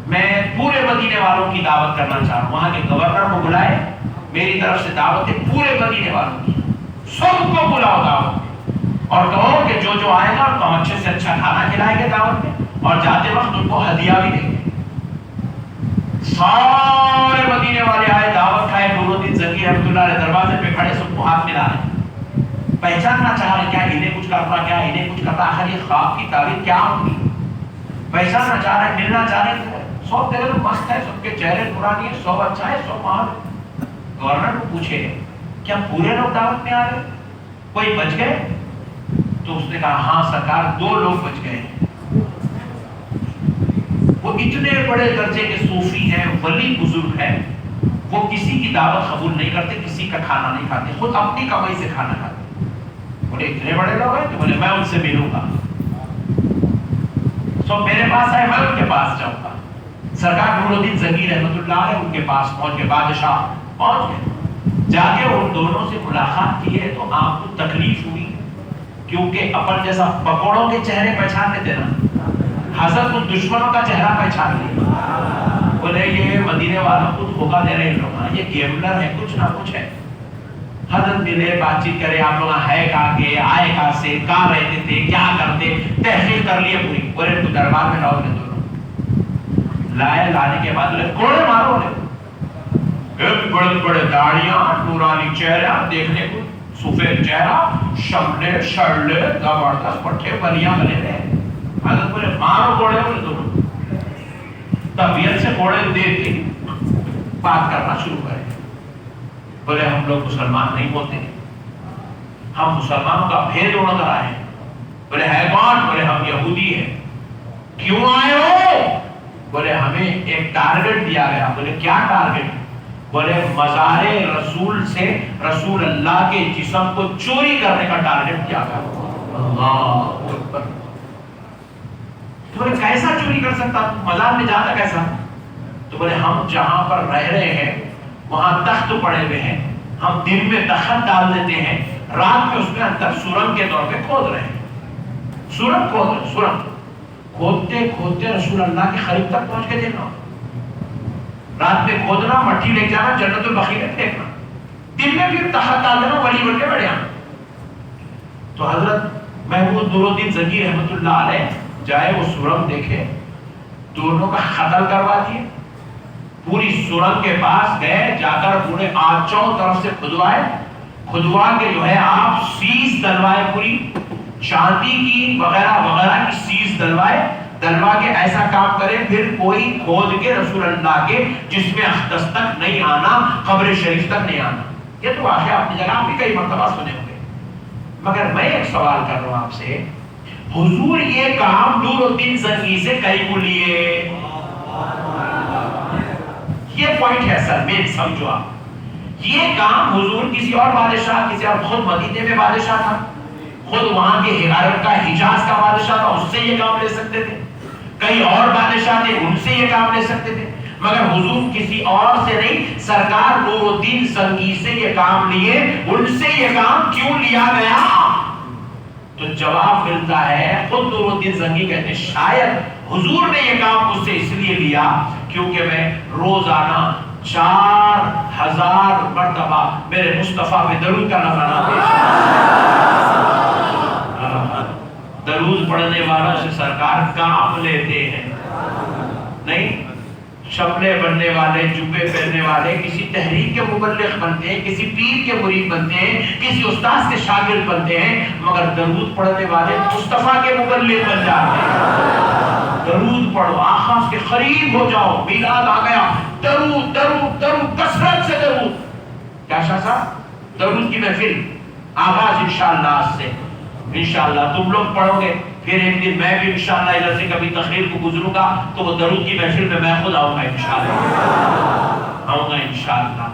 میں پورے مدینے والوں کی دعوت کرنا چاہ رہا ہوں، وہاں کے گورنر کو بلائے، میری طرف سے دعوت ہے پورے مدینے والوں کی، سب کو بلاؤ دعوت میں، اور کہو کہ جو جو آئے گا ان کو ہم اچھے سے اچھا کھانا کھلائیں گے دعوت میں، اور جاتے وقت ان کو ہدیہ بھی دیں گے۔ سارے مدینے والے آئے، دعوت کھائے، نور الدین ذکی رحمۃ اللہ علیہ دروازے پہ کھڑے، سب کو ہاتھ ملا رہے، پہچاننا چاہ رہے کیا انہیں کچھ کرتا، کیا انہیں کچھ کرتا، آخر یہ خواب کی تعبیر کیا ہوگی، پہچاننا چاہ رہے، ملنا چاہ رہے، سب جگہ مست ہے، سب کے چہرے پرانی ہے، سب اچھا ہے، سب وہاں۔ گورنر کو پوچھے کیا پورے لوگ دعوت میں آ رہے، کوئی بچ گئے؟ تو اس نے کہا ہاں سرکار 2 لوگ بچ گئے ہیں، وہ اتنے بڑے درجے کے صوفی ہیں، ولی بزرگ ہیں، وہ کسی کی دعوت قبول نہیں کرتے، کسی کا کھانا نہیں کھاتے، خود اپنی کمائی سے کھانا کھاتے۔ بولے اتنے بڑے لوگ ہیں؟ تو بولے میں ان سے ملوں گا، سو میرے پاس آئے، میں ان کے پاس جاؤں گا۔ سرکار نور الدین ذکی رحمۃ اللہ علیہ ان کے پاس پہنچ کے، بادشاہ پہنچ گئے، جا کے ان دونوں سے ملاقات کی ہے تو آپ کو تکلیف ہوئی، کیونکہ اپن جیسا پکوڑوں کے چہرے پہچان لیتے نا، حضرت ان دشمنوں کا چہرہ پہچان لیا، بولے یہ مدینے والوں کو دھوکہ دے رہے لوگ، یہ گیملر ہے، کچھ نہ کچھ ہے۔ حضرت ملے، بات چیت کرے، آپ لوگ ہے کہاں کے، آئے کہاں سے، کہاں رہتے تھے، کیا کرتے، تحقیق کر لیے پوری، بولے تو دربار میں لاؤ گے دونوں، لائے، لانے کے بعد بولے کوڑے مارو، ایک بڑے بڑے داڑیاں، نورانی چہرہ، دیکھنے کو سفید چہرہ، شملے شرلے زبردست پٹھے بلیاں بنے رہے۔ حضرت بولے مارو کوڑے، بولے دونوں طبیعت سے کوڑے دے کے بات کرنا شروع کرے۔ بولے ہم لوگ مسلمان نہیں ہوتے، ہم مسلمانوں کا بھید اڑ کر آئے ہیں۔ بولے ہے کون؟ بولے ہم یہودی ہیں۔ کیوں آئے ہو؟ بولے ہمیں ایک ٹارگٹ دیا گیا۔ بولے کیا ٹارگٹ؟ بولے مزار رسول سے رسول اللہ کے جسم کو چوری کرنے کا ٹارگٹ دیا گیا۔ اللہ اکبر۔ بولے کیسا چوری کر سکتا، مزار میں جاتا کیسا؟ تو بولے ہم جہاں پر رہ رہے ہیں وہاں تخت پڑے ہوئے ہیں، ہم دن میں تخت ڈال دیتے ہیں، رات میں اس میں اندر سورنگ کے طور پہ کھود رہے ہیں، سورنگ کھود رہے، سورنگ کھودتے کھودتے رسول اللہ کے قریب تک پہنچ کے دیکھنا، رات میں کھودنا، مٹی لے جانا، جنت البقیع میں پھینکنا، دن میں پھر تخت ڈال دینا، ولی بن کے بیٹھ جانا۔ تو حضرت محمود نور الدین ذکی رحمۃ اللہ علیہ جائے، وہ سورنگ دیکھے، دونوں کا قتل کروا دیے، پوری سورنگ کے پاس گئے، جا کر پورے آنچوں طرف سے کھدوائے، کھدوا کے جو ہے آپ سیس دلوائے، پوری چاندی کی وغیرہ وغیرہ کی سیس دلوائے، دلوا کے ایسا کام کرے پھر کوئی کھود کے رسول اللہ کے جس میں اقدس تک نہیں آنا، قبر شریف تک نہیں آنا۔ یہ تو واقعہ اپنی جگہ بھی کئی مرتبہ سنے ہوں گے۔ مگر میں ایک سوال کر رہا ہوں آپ سے، حضور یہ کام نور الدین زنگی سے کئی کو لیے؟ یہ پوائنٹ ہے سر، میں سمجھو آپ، یہ کام حضور کسی اور بادشاہ، کسی اور، خود مدینے میں بادشاہ تھا، خود وہاں کے عرب کا، حجاز کا بادشاہ تھا، اس سے یہ کام لے سکتے تھے، کئی اور بادشاہ تھے ان سے یہ کام لے سکتے تھے، مگر حضور کسی اور سے نہیں، سرکار نور الدین زنگی سے یہ کام لیے، ان سے یہ کام کیوں لیا گیا؟ تو جواب ملتا ہے، خود نور الدین زنگی کہتے ہیں شاید حضور نے یہ کام مجھ سے اس لیے لیا کیونکہ میں روزانہ 4000 مرتبہ میرے مصطفیٰ پہ درود کا نذرانہ پیش کرتا، درود پڑھنے والوں سے سرکار کام لیتے ہیں، نہیں شملے بننے والے، جبے پہننے والے کسی تحریک کے مبلغ بنتے ہیں، کسی پیر کے مرید بنتے ہیں، کسی استاد کے شاگرد بنتے ہیں، مگر درود پڑھنے والے مصطفیٰ کے مبلغ بن جاتے ہیں۔ درود پڑھو، آقا کے قریب ہو جاؤ، میلاد آ گیا، درود درود درود، کثرت سے درود۔ کیا شاہ صاحب؟ درود کی محفل آغاز انشاءاللہ آج سے، انشاءاللہ تم لوگ پڑھو گے، پھر ایک دن میں بھی انشاءاللہ ادھر سے کبھی تقریر کو گزروں گا تو وہ درود کی محفل میں خود آؤں گا انشاءاللہ، آؤں گا انشاءاللہ،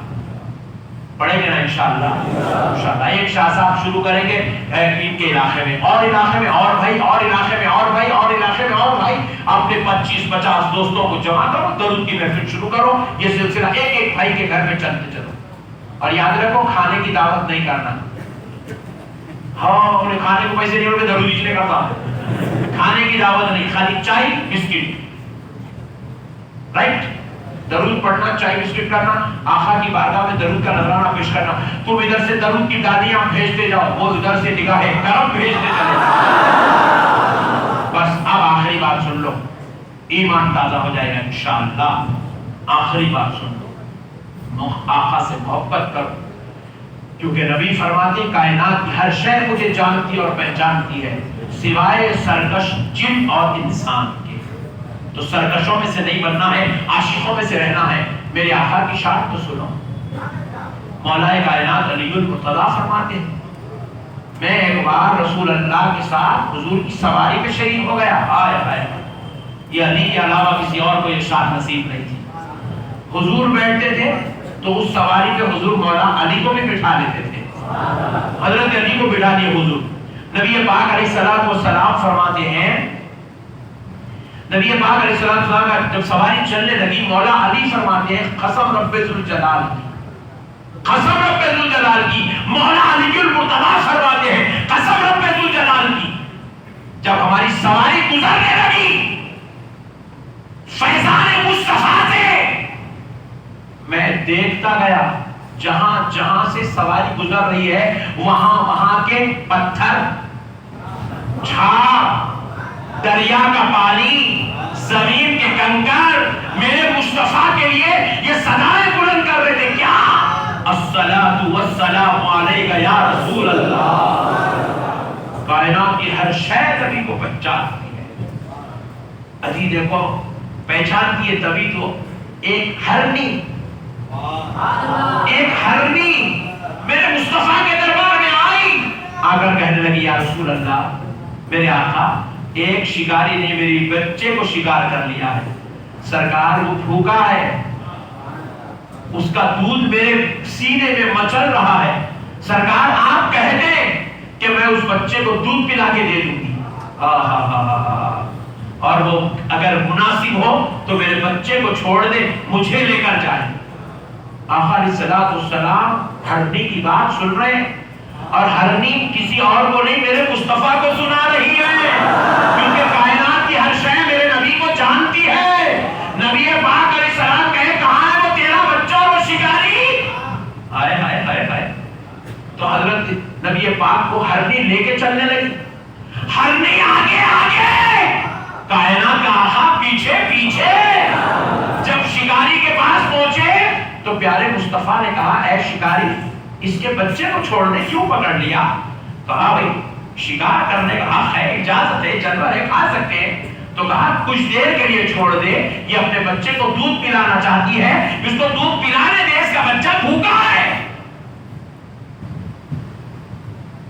پڑھیں گے نا انشاءاللہ، انشاءاللہ۔ ایک شاہ صاحب شروع کریں گے ان کے علاقے میں، اور علاقے میں اور بھائی، اور علاقے میں اور بھائی، اور علاقے میں اور بھائی، اپنے 25-50 دوستوں کو جمع کرو، درود کی محفل شروع کرو، یہ سلسلہ ایک ایک بھائی کے گھر میں چلتے چلو، اور یاد رکھو کھانے کی دعوت نہیں کرنا، ہاں انہیں کھانے کو پیسے نہیں ہوتے درود اچھلے کرتا، کھانے کی دعوت نہیں، خالی چائے بسکٹ، رائٹ؟ درود پڑھنا، چائے بسکٹ کرنا، آقا کی بارگاہ میں درود کا نذرانہ پیش کرنا، تم ادھر سے درود کی گالیاں بھیجتے جاؤ، وہ ادھر سے نگاہ کرم بھیجتے چلے، بس اب آخری بات سن لو، ایمان تازہ ہو جائے گا انشاءاللہ۔ آخری بات سن لو، آقا سے محبت کرو، کیونکہ نبی فرماتے کائنات کی ہر شے مجھے جانتی اور پہچانتی ہے سوائے سرکش جن اور انسان کے، تو سرکشوں میں سے نہیں بننا ہے، عاشقوں میں سے رہنا ہے۔ میرے آقا کی شان تو سنو، مولا کائنات علی المرتضیٰ فرماتے ہیں میں ایک بار رسول اللہ کے ساتھ حضور کی سواری پہ شریک ہو گیا، آئے آئے، یہ علی کے علاوہ کسی اور کو یہ شان نصیب نہیں تھی، حضور بیٹھتے تھے تو اس سواری پہ حضور مولا علی کو بھی بٹھا لیتے تھے، حضرت علی کو بٹھا دیے حضور۔ نبی پاک علیہ السلام فرماتے ہیں، نبی پاک علیہ السلام کا جب سواری چلنے لگی، مولا علی فرماتے ہیں قسم رب ذوالجلال کی، قسم رب ذوالجلال کی، مولا علی المرتضیٰ فرماتے ہیں قسم رب ذوالجلال کی، جب ہماری سواری گزرنے لگی فیضان مصطفیٰ سے میں دیکھتا گیا، جہاں جہاں سے سواری گزر رہی ہے وہاں وہاں کے پتھر، جھاڑ، دریا کا پانی، زمین کے کنکر میرے مصطفیٰ کے لیے یہ صدائیں بلند کر رہے تھے، کیا؟ الصلاۃ والسلام علیک یا رسول اللہ۔ کائنات کی ہر شے نبی کو پہچانتی ہے، علی دیکھو پہچانتی ہے، تبھی تو ایک ہرنی میرے مصطفیٰ کے دربار میں آئی، آ کر کہنے لگی یا رسول اللہ، میرے آقا ایک شکاری نے میری بچے کو شکار کر لیا ہے، سرکار وہ بھوکا ہے، اس کا دودھ میرے سینے میں مچل رہا ہے، سرکار آپ کہہ دیں کہ میں اس بچے کو دودھ پلا کے دے دوں گی، اور وہ اگر مناسب ہو تو میرے بچے کو چھوڑ دے، مجھے لے کر جائے۔ آقا علیہ السلام ہرنی کی بات سن رہے ہیں، اور ہرنی کسی اور کو نہیں میرے مصطفیٰ کو سنا رہی ہے، کیونکہ کائنات کی ہر شے میرے نبی کو جانتی ہے۔ نبی پاک علیہ السلام کہے کہاں ہے وہ تیرا بچہ اور وہ شکاری؟ ہائے ہائے ہائے ہائے، تو حضرت نبی پاک کو ہرنی لے کے چلنے لگی، ہرنی آگے آگے، کائنات کا آقا پیچھے پیچھے۔ جب شکاری کے پاس پہنچے تو پیارے مصطفیٰ نے کہا اے شکاری، اس کے بچے کو چھوڑنے کیوں پکڑ لیا؟ کہا بھئی شکار کرنے کا حق ہے، اجازت ہے، جانور ہے، کھا سکتے ہیں، تو کہا کچھ دیر کے لیے چھوڑ دے، یہ اپنے بچے کو دودھ پلانا چاہتی ہے، اس کو دودھ پلانے دے، اس کا بچہ بھوکا ہے۔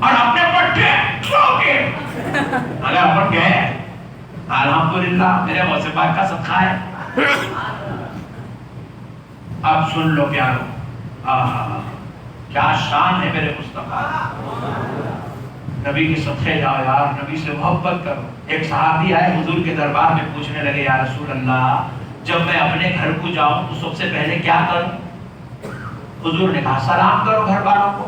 اور اپنے پٹھے سو کے اگر اپن گئے الحمدللہ میرے غوث پاک کا صدقہ ہے. اب سن لو پیارو، کیا شان ہے میرے مصطفیٰ. نبی کے صدقے جاؤ یار، نبی سے محبت کرو. ایک صحابی آئے حضور کے دربار میں، پوچھنے لگے یا رسول اللہ جب میں اپنے گھر کو جاؤں تو سب سے پہلے کیا کروں؟ حضور نے کہا سلام کرو گھر والوں کو.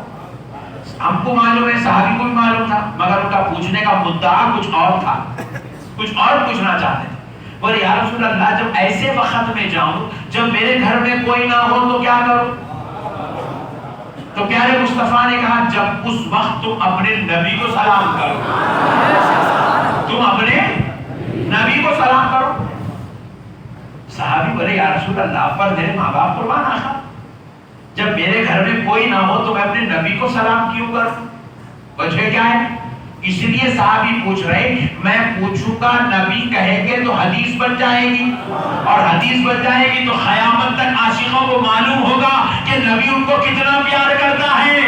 ہم کو معلوم ہے، صحابی کو بھی معلوم تھا، مگر ان کا پوچھنے کا مدعا کچھ اور تھا، کچھ اور پوچھنا چاہتے تھے. بولے یا رسول اللہ جب ایسے وقت میں جاؤں جب میرے گھر میں کوئی نہ ہو تو کیا کروں؟ تو پیارے مصطفیٰ نے کہا جب اس وقت تم اپنے نبی کو سلام کرو، تم اپنے نبی کو سلام کرو. صحابی بولے یا رسول اللہ پر میرے ماں باپ قربان آقا، جب میرے گھر میں کوئی نہ ہو تو میں اپنے نبی کو سلام کیوں کروں؟ وجہ کیا ہے؟ اس لیے صحابی پوچھ رہے، میں پوچھوں گا نبی کہیں گے تو حدیث بن جائے گی، اور حدیث بن جائے گی تو قیامت تک عاشقوں کو معلوم ہوگا کہ نبی ان کو کتنا پیار کرتا ہے.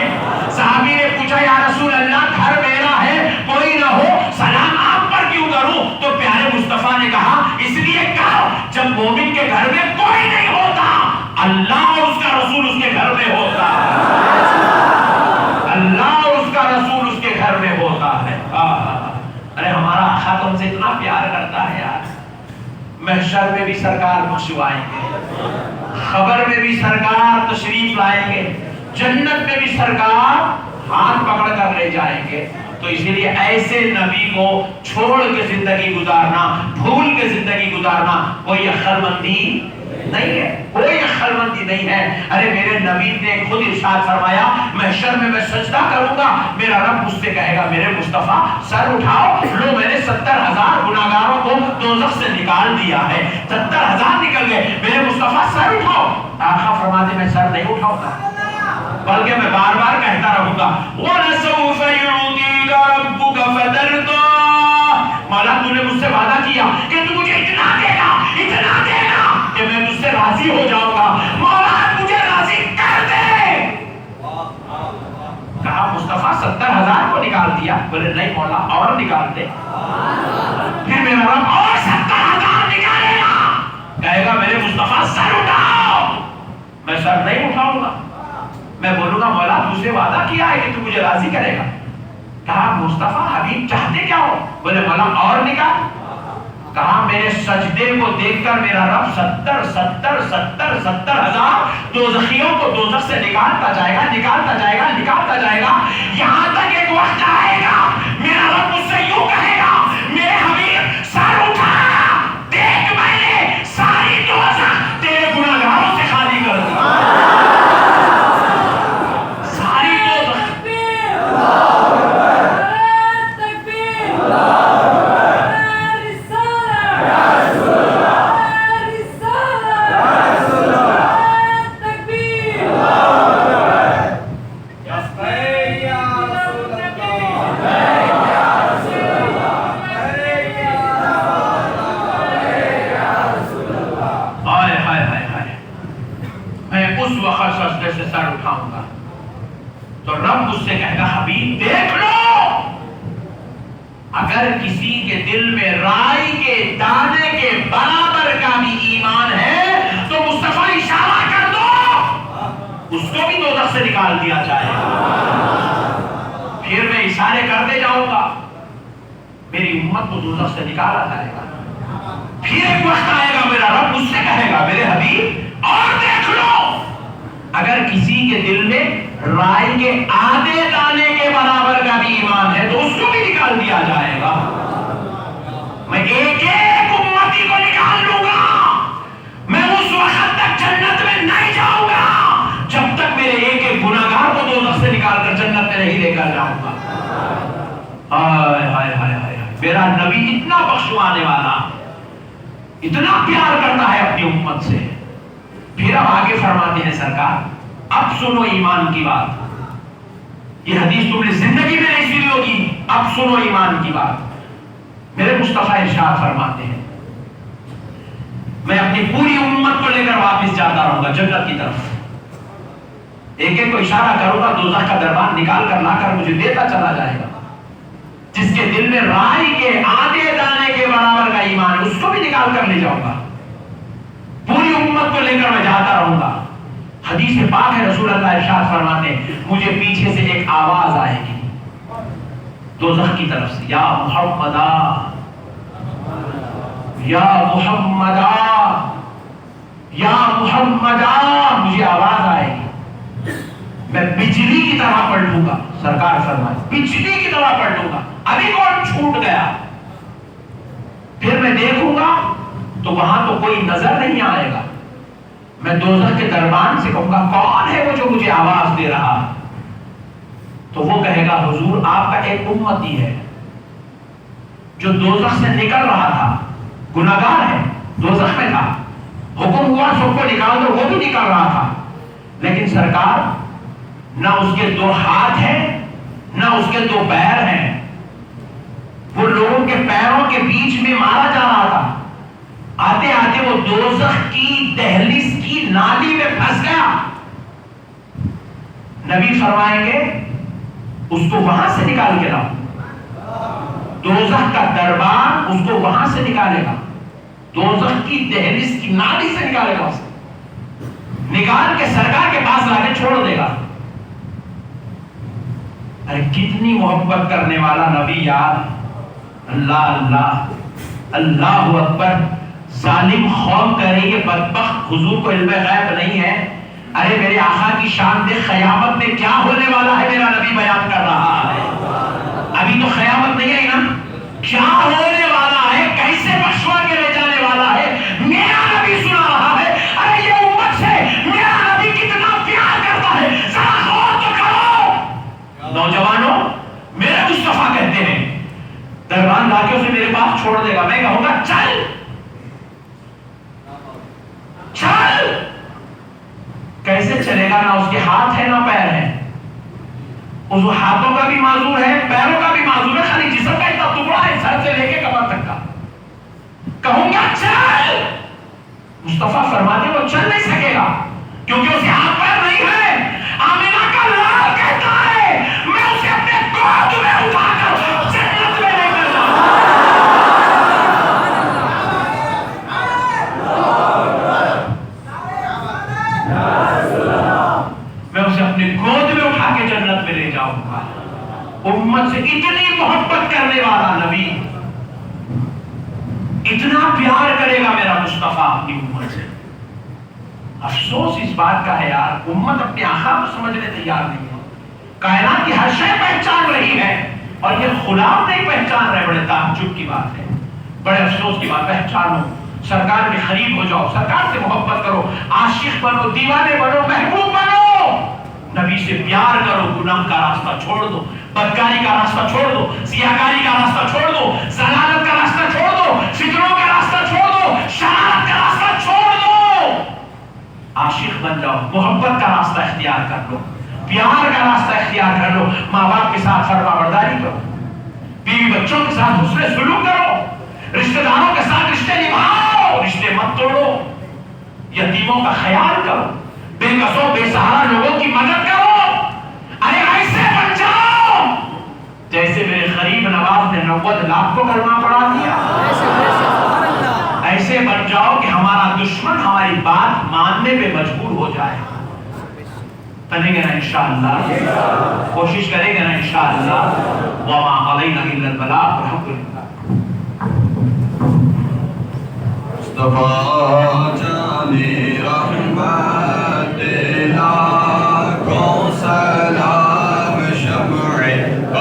صحابی نے پوچھا یا رسول اللہ گھر میرا ہے کوئی نہ ہو سلام آپ پر کیوں کروں؟ تو پیارے مصطفیٰ نے کہا اس لیے کہو جب مومن کے گھر میں کوئی نہیں ہوتا اللہ اور اس کا رسول اس کے گھر میں ہوتا ہے، اللہ اور اس کا رسول اس کے گھر میں ہوتا ہے. ارے ہمارا آقا تو ہم سے اتنا پیار کرتا ہے یار. محشر میں بھی سرکار بخشوائیں گے، خبر میں بھی سرکار تشریف لائیں گے، جنت میں بھی سرکار ہاتھ پکڑ کر لے جائیں گے. تو اسی لیے ایسے نبی کو چھوڑ کے زندگی گزارنا، بھول کے زندگی گزارنا کوئی عقل مندی نہیں ہے، کوئی عقل مندی نہیں ہے. ارے میرے نبی نے خود ارشاد فرمایا محشر میں سجدہ کروں گا، میرا رب مجھ سے کہے گا میرے مصطفیٰ سر اٹھاؤ، لو میں نے 70,000 گناہگاروں کو دوزخ سے نکال دیا ہے. 70,000 نکل گئے، میرے مصطفیٰ سر اٹھاؤ. آقا فرماتے میں سر نہیں اٹھاؤں گا بلکہ میں بار بار کہتا رہوں گا وَلَسَوْفَ يُعْطِيكَ رَبُّكَ فَتَرْضَىٰ. مولا تو نے مجھ سے وعدہ کیا کہ تو مجھے اتنا دے گا کہ میں تجھ سے راضی ہو جاؤں گا. مولا مجھے راضی کر دے. کہا مصطفیٰ 70,000 کو نکال دیا؟ بولے نہیں مولا اور نکال دے. پھر میرا رب اور 70,000 نکالے گا، کہے گا میرے مصطفیٰ سر اٹھاؤ. میں سر نہیں اٹھاؤں گا، میں بولوں گا مولا تجھ سے وعدہ کیا ہے کہ تو مجھے راضی کرے گا. کہا مصطفیٰ حبیب چاہتے کیا ہو؟ بولے مولا اور نکال. کہا میرے سجدے کو دیکھ کر میرا رب 70,000 دوزخیوں کو دوزخ سے نکالتا جائے گا، یہاں تک ایک وقت آئے گا میرا رب مجھ سے یوں کہے گا میرے حبیب سر اٹھا دیکھ میں نے ساری دوزخ تیرے گناہگاروں سے خالی کر دی. تو رب مجھ سے کہے گا حبیب دیکھ لو، اگر کسی کے دل میں رائی کے دانے کے برابر کا بھی ایمان ہے تو مصطفیٰ اشارہ کر دو اس کو بھی دوزخ سے نکال دیا جائے گا. پھر میں اشارے کرتے جاؤں گا میری امت کو دوزخ سے نکالا جائے گا. پھر ایک وقت آئے گا میرا رب مجھ سے کہے گا میرے حبیب اور دیکھ لو، اگر کسی کے دل میں رائی کے آدھے دانے کے برابر کا بھی ایمان ہے تو اس کو بھی نکال دیا جائے گا. میں ایک ایک امتی کو نکال لوں گا. میں اس وقت تک جنت میں نہیں جاؤں گا جب تک میرے ایک ایک گناہگار کو دوزخ سے نکال کر جنت میں نہیں لے کر جاؤں گا. ہائے ہائے ہائے ہائے، میرا نبی اتنا بخشوانے والا، اتنا پیار کرتا ہے اپنی امت سے. پھر اب آگے فرماتے ہیں سرکار اب سنو ایمان کی بات. یہ حدیث تم نے زندگی میں نہیں سنی ہوگی، اب سنو ایمان کی بات. میرے مصطفیٰ ارشاد فرماتے ہیں میں اپنی پوری امت کو لے کر واپس جاتا رہوں گا جنت کی طرف. ایک ایک کو اشارہ کروں گا دوزخ کا دربان نکال کر لا کر مجھے دیتا چلا جائے گا. جس کے دل میں رائی کے آدھے دانے کے برابر کا ایمان ہے اس کو بھی نکال کر لے جاؤں گا. پوری امت کو لے کر میں جاتا رہوں گا. حدیث پاک ہے رسول اللہ ارشاد فرماتے ہیں مجھے پیچھے سے ایک آواز آئے گی دوزخ کی طرف سے, یا محمدہ یا محمدہ یا محمدہ, مجھے آواز آئے گی, میں بجلی کی طرح پلٹوں گا. سرکار فرمائے بجلی کی طرح پلٹوں گا. ابھی کون چھوٹ گیا, پھر میں دیکھوں گا تو وہاں تو کوئی نظر نہیں آئے گا. میں دوزخ کے دربان سے کہوں گا کون ہے وہ جو مجھے آواز دے رہا ہے؟ تو وہ کہے گا حضور آپ کا ایک امتی ہے جو دوزخ سے نکل رہا تھا, گناہگار ہے, دوزخ میں تھا, حکم ہوا سب کو نکال دو, وہ بھی نکل رہا تھا, لیکن سرکار نہ اس کے 2 ہاتھ ہیں نہ اس کے 2 پیر ہیں, وہ لوگوں کے پیروں کے بیچ میں مارا جا رہا تھا. آتے آتے وہ دوزخ کی دہلیز کی نالی میں پھنس گیا. نبی فرمائیں گے اس کو وہاں سے نکال کے لاؤ. دوزخ کا دربان اس کو وہاں سے نکالے گا, دوزخ کی دہلیز کی نالی سے نکالے گا, اسے نکال کے سرکار کے پاس لا کے چھوڑ دے گا. ارے کتنی محبت کرنے والا نبی یار. اللہ اللہ اللہ اکبر. ظالم خوف کہہ رہی ہے بدبخت حضور کو علم غیب نہیں ہے. ارے میرے آقا کی شان دے, قیامت میں کیا ہونے والا ہے میرا نبی بیان کر رہا ہے. ابھی تو قیامت نہیں ہے نا, کیا ہونے والا ہے, کیسے بخشوا کے لے جانے والا ہے, میرا نبی سنا رہا ہے. ارے یہ امت سے میرا نبی کتنا پیار کرتا ہے, ذرا غور تو کرو. نوجوانوں میرے مصطفیٰ کہتے ہیں دربان لا کے اسے میرے پاس چھوڑ دے گا. میں کہوں گا چل چل. کیسے چلے گا, نہ اس کے ہاتھ ہے نہ پیر ہے, اس ہاتھوں کا بھی معذور ہے پیروں کا بھی معذور ہے, خالی جسم کا اتنا ٹکڑا ہے سر سے لے کے کمر تک کا. کہوں گا چل, مصطفیٰ فرماتے وہ چل نہیں سکے گا کیونکہ اس کے ہاتھ پیر نہیں ہے. آمینہ کا لال کہتا ہے میں اسے اپنے گود میں اٹھا کر جنت میں لے کر جاؤں. میں اسے اپنے گود میں اٹھا کے جنت میں لے جاؤں گا. امت سے اتنی محبت کرنے والا نبی, اتنا پیار کرے گا میرا مصطفیٰ اپنی امت سے. افسوس اس بات کا ہے یار, امت اپنے آقا کو سمجھنے تیار نہیں ہے. کائنات کی ہر شے پہچان رہی ہے اور یہ غلام نہیں پہچان رہے. بڑے تعجب کی بات ہے, بڑے افسوس کی بات. پہچانو, سرکار میں قریب ہو جاؤ, سرکار سے محبت کرو, عاشق بنو, دیوانے بنو, محبوب بنو, نبی سے پیار کرو. گناہ کا راستہ چھوڑ دو, بدکاری کا راستہ چھوڑ دو, سیاکاری کا راستہ چھوڑ دو, ضلالت کا راستہ چھوڑ دو, فکروں کا راستہ چھوڑ دو, شرارت کا راستہ چھوڑ دو. عاشق بن جاؤ, محبت کا راستہ اختیار کر لو, پیار کا راستہ اختیار کر لو. ماں باپ کے ساتھ فرما برداری کرو, بیوی بچوں کے ساتھ حسن سلوک کرو, رشتہ داروں کے ساتھ رشتے نبھاؤ, رشتے مت توڑو, یتیموں کا خیال کرو, بے کسوں بے سہارا لوگوں کی مدد کرو. ارے ایسے بن جاؤ جیسے میرے غریب نواز نے 90 لاکھ کو کلمہ پڑھا دیا. ایسے بن جاؤ کہ ہمارا دشمن ہماری بات ماننے پہ مجبور ہو جائے. بنیں گے نا انشاءاللہ, کوشش کریں گے نا انشاءاللہ. وما علینا الا البلاغ. الحمدللہ. مصطفیٰ جانی رحمت لاکھوں سلام, شمع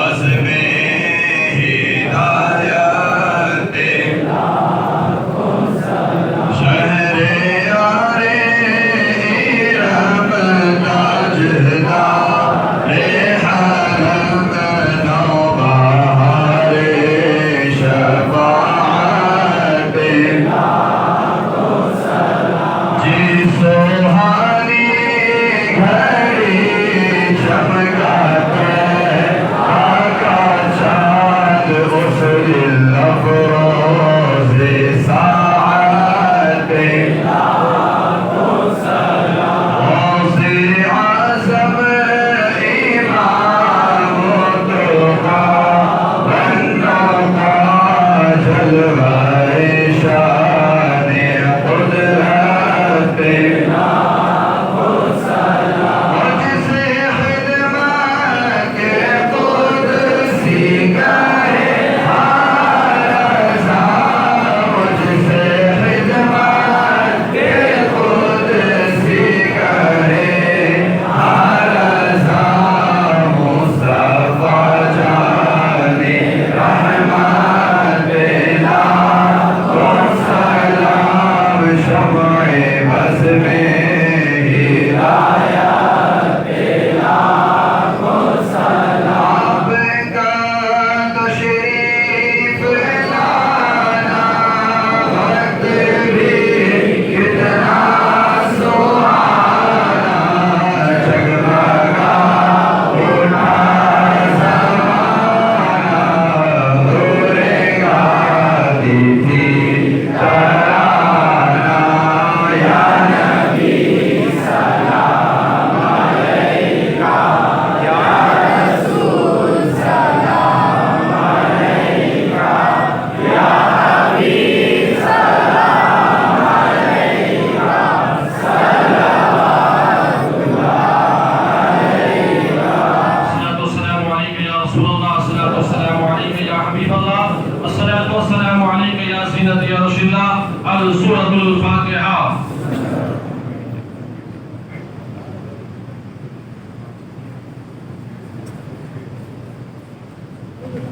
عزم ہدایت لاکھوں سلام, شہر یار ایرم تاجدار حرم نوبہار شفاعت جی سو سورۃ الفاتحہ.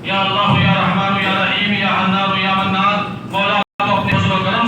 یا اللہ یا رحمان یا رحیم یا حنان یا منان. مولا تو اپنے فضل و کرم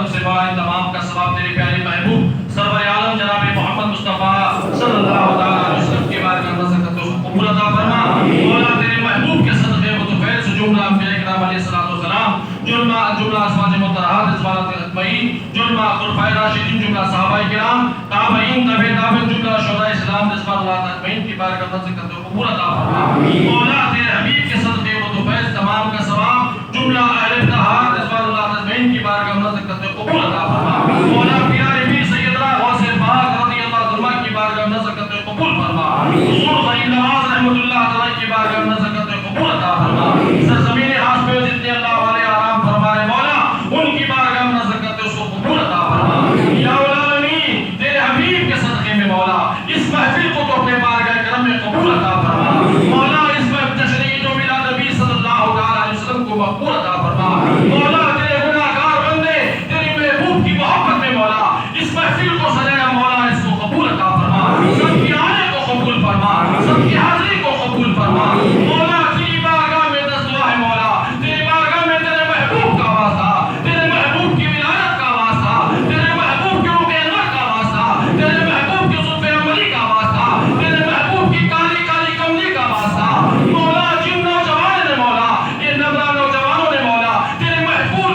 سے تمام کا ثواب تیرے پیارے محبوب سرور عالم جناب محمد مصطفیٰ صلی اللہ علیہ وسلم کے بارے میں نظر کرتے اس کو قبول عطا فرما. مولا تیرے محبوب کے صدقے و طفیل سے جملہ انبیاء کرام علیہ السلام، جملہ ازواج مطہرات رضوانات اجمعین، جملہ خلفائے راشدین، جملہ صحابہ کرام، تابعین، تابع تابعین، جملہ شہداء اسلام رضوان اللہ اجمعین کی بارے میں نظر کرتے قبول عطا فرما. مولا تیرے حبیب کے صدقے و طفیل تمام کا ثواب جملہ اہل اتحاد رضوان اللہ اجمعین کی بارے میں نظر کرتے قبول عطا فرما. مولا پیارے پیر سیدنا غوث پاک رضی اللہ عنہ کی بارے میں نظر کرتے قبول فرما. حضور غریب نواز رحمۃ اللہ تعالی کی بارے میں نظر کرتے قبول عطا فرما. سرزمین ہاس پہ جتنے اللہ والے آرام فرما رہے مولا ان کی بارے میں نظر کرتے اس کو قبول عطا فرما. یا العالمین تیرے حبیب کے صدقے میں مولا اس محفل کو تو اپنے بارگاہ کرم میں قبول عطا فرما. مولا اس میں جشن عید و میلاد نبی صلی اللہ علیہ وسلم کو مقبول عطا فرما. مولا تیرے گناہگار بندے تیری محبوب کی محبت میں مولا اس محفل کو سجایا مولا اس کو قبول عطا فرما. سب کی آنے کو قبول فرما، سب کی حاضری کو قبول فرما. مولا تیری بارگاہ میں دست دعا ہے مولا، تیری بارگاہ میں تیرے محبوب کا واسطہ، تیرے محبوب کی ولایت کا واسطہ، تیرے محبوب کے روح انور کا واسطہ، تیرے محبوب کی زلف عملی کا واسطہ، تیرے محبوب کی کالی کالی کملی کا واسطہ. مولا جن نوجوان نے مولا یہ نبرا نوجوانوں نے مولا تیرے محبوب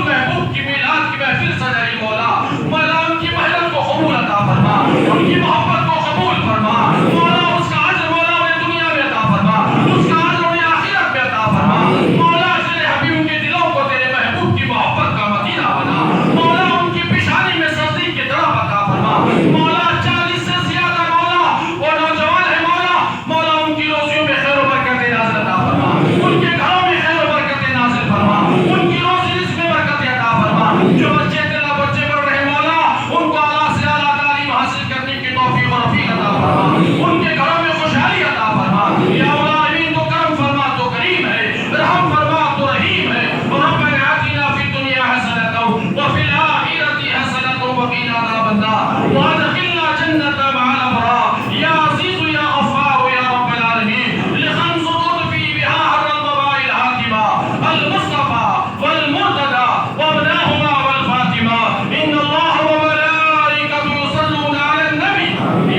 کی میلاد کی محفل سجائی مولا. مولا ان کی محنت کو قبول عطا فرما، ان کی محبت کو قبول فرما. مولا اس کا اجر مولا انہیں دنیا میں عطا فرما، اس کا اجر انہیں آخرت میں عطا فرما. مولا تیرے حبیب ان کے دلوں کو تیرے محبوب کی محبت کا مدینہ بنا. مولا ان کی پیشانی میں سبزی کی طرح عطا فرما. مولا 40 سے زیادہ مولا وہ نوجوان ہے مولا، مولا ان کی روزیوں میں خیر و برکت نازل عطا فرما، ان کے گھروں میں خیر و برکت نازل فرما، ان کی روزی رزق میں برکت عطا فرما. جو بچے تیرا بچے پڑھ رہے مولا ان کو اعلیٰ سے اعلیٰ تعلیم حاصل کرنے کی توفیق و رفیق عطا فرما، ان کے گھروں میں خوشحالی عطا فرما. یا العالمین تو کرم فرما تو کریم ہے، رحم فرما تو رحیم ہے. ربنا آتنا فی الدنیا حسنۃ وفی الآخرۃ حسنۃ وقنا عذاب النار وادخلنا جنۃ مع الابرار. یا عزیز یا غفار یا رب العالمین لخمس تطفی بها حر الوباء الحاکمہ المصطفى والمرتضى وابناهما والفاطمہ. ان اللہ وملائکته یصلون علی النبی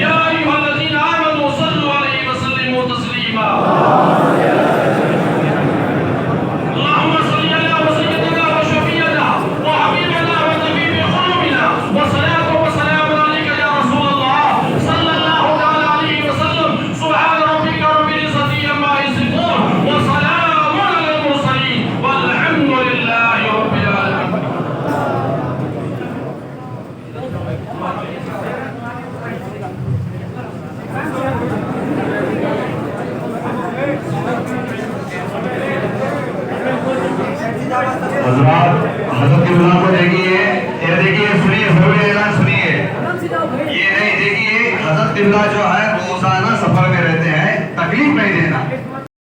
یا ایھا الذین آمنوا صلوا علیہ وسلموا تسلیما. اللهم صل على سيدنا وشفيعنا وحبيبنا وطبيب قلوبنا وصلاة وسلام عليك يا رسول الله صلى الله تعالى عليه وسلم. سبحان ربك رب العزة عما يصفون وسلام على المرسلين والحمد لله رب العالمين. حضرات حضرت اللہ کو دیکھیے، یہ دیکھیے سنیے، اعلان سنیے. یہ نہیں دیکھیے حضرت اللہ جو ہے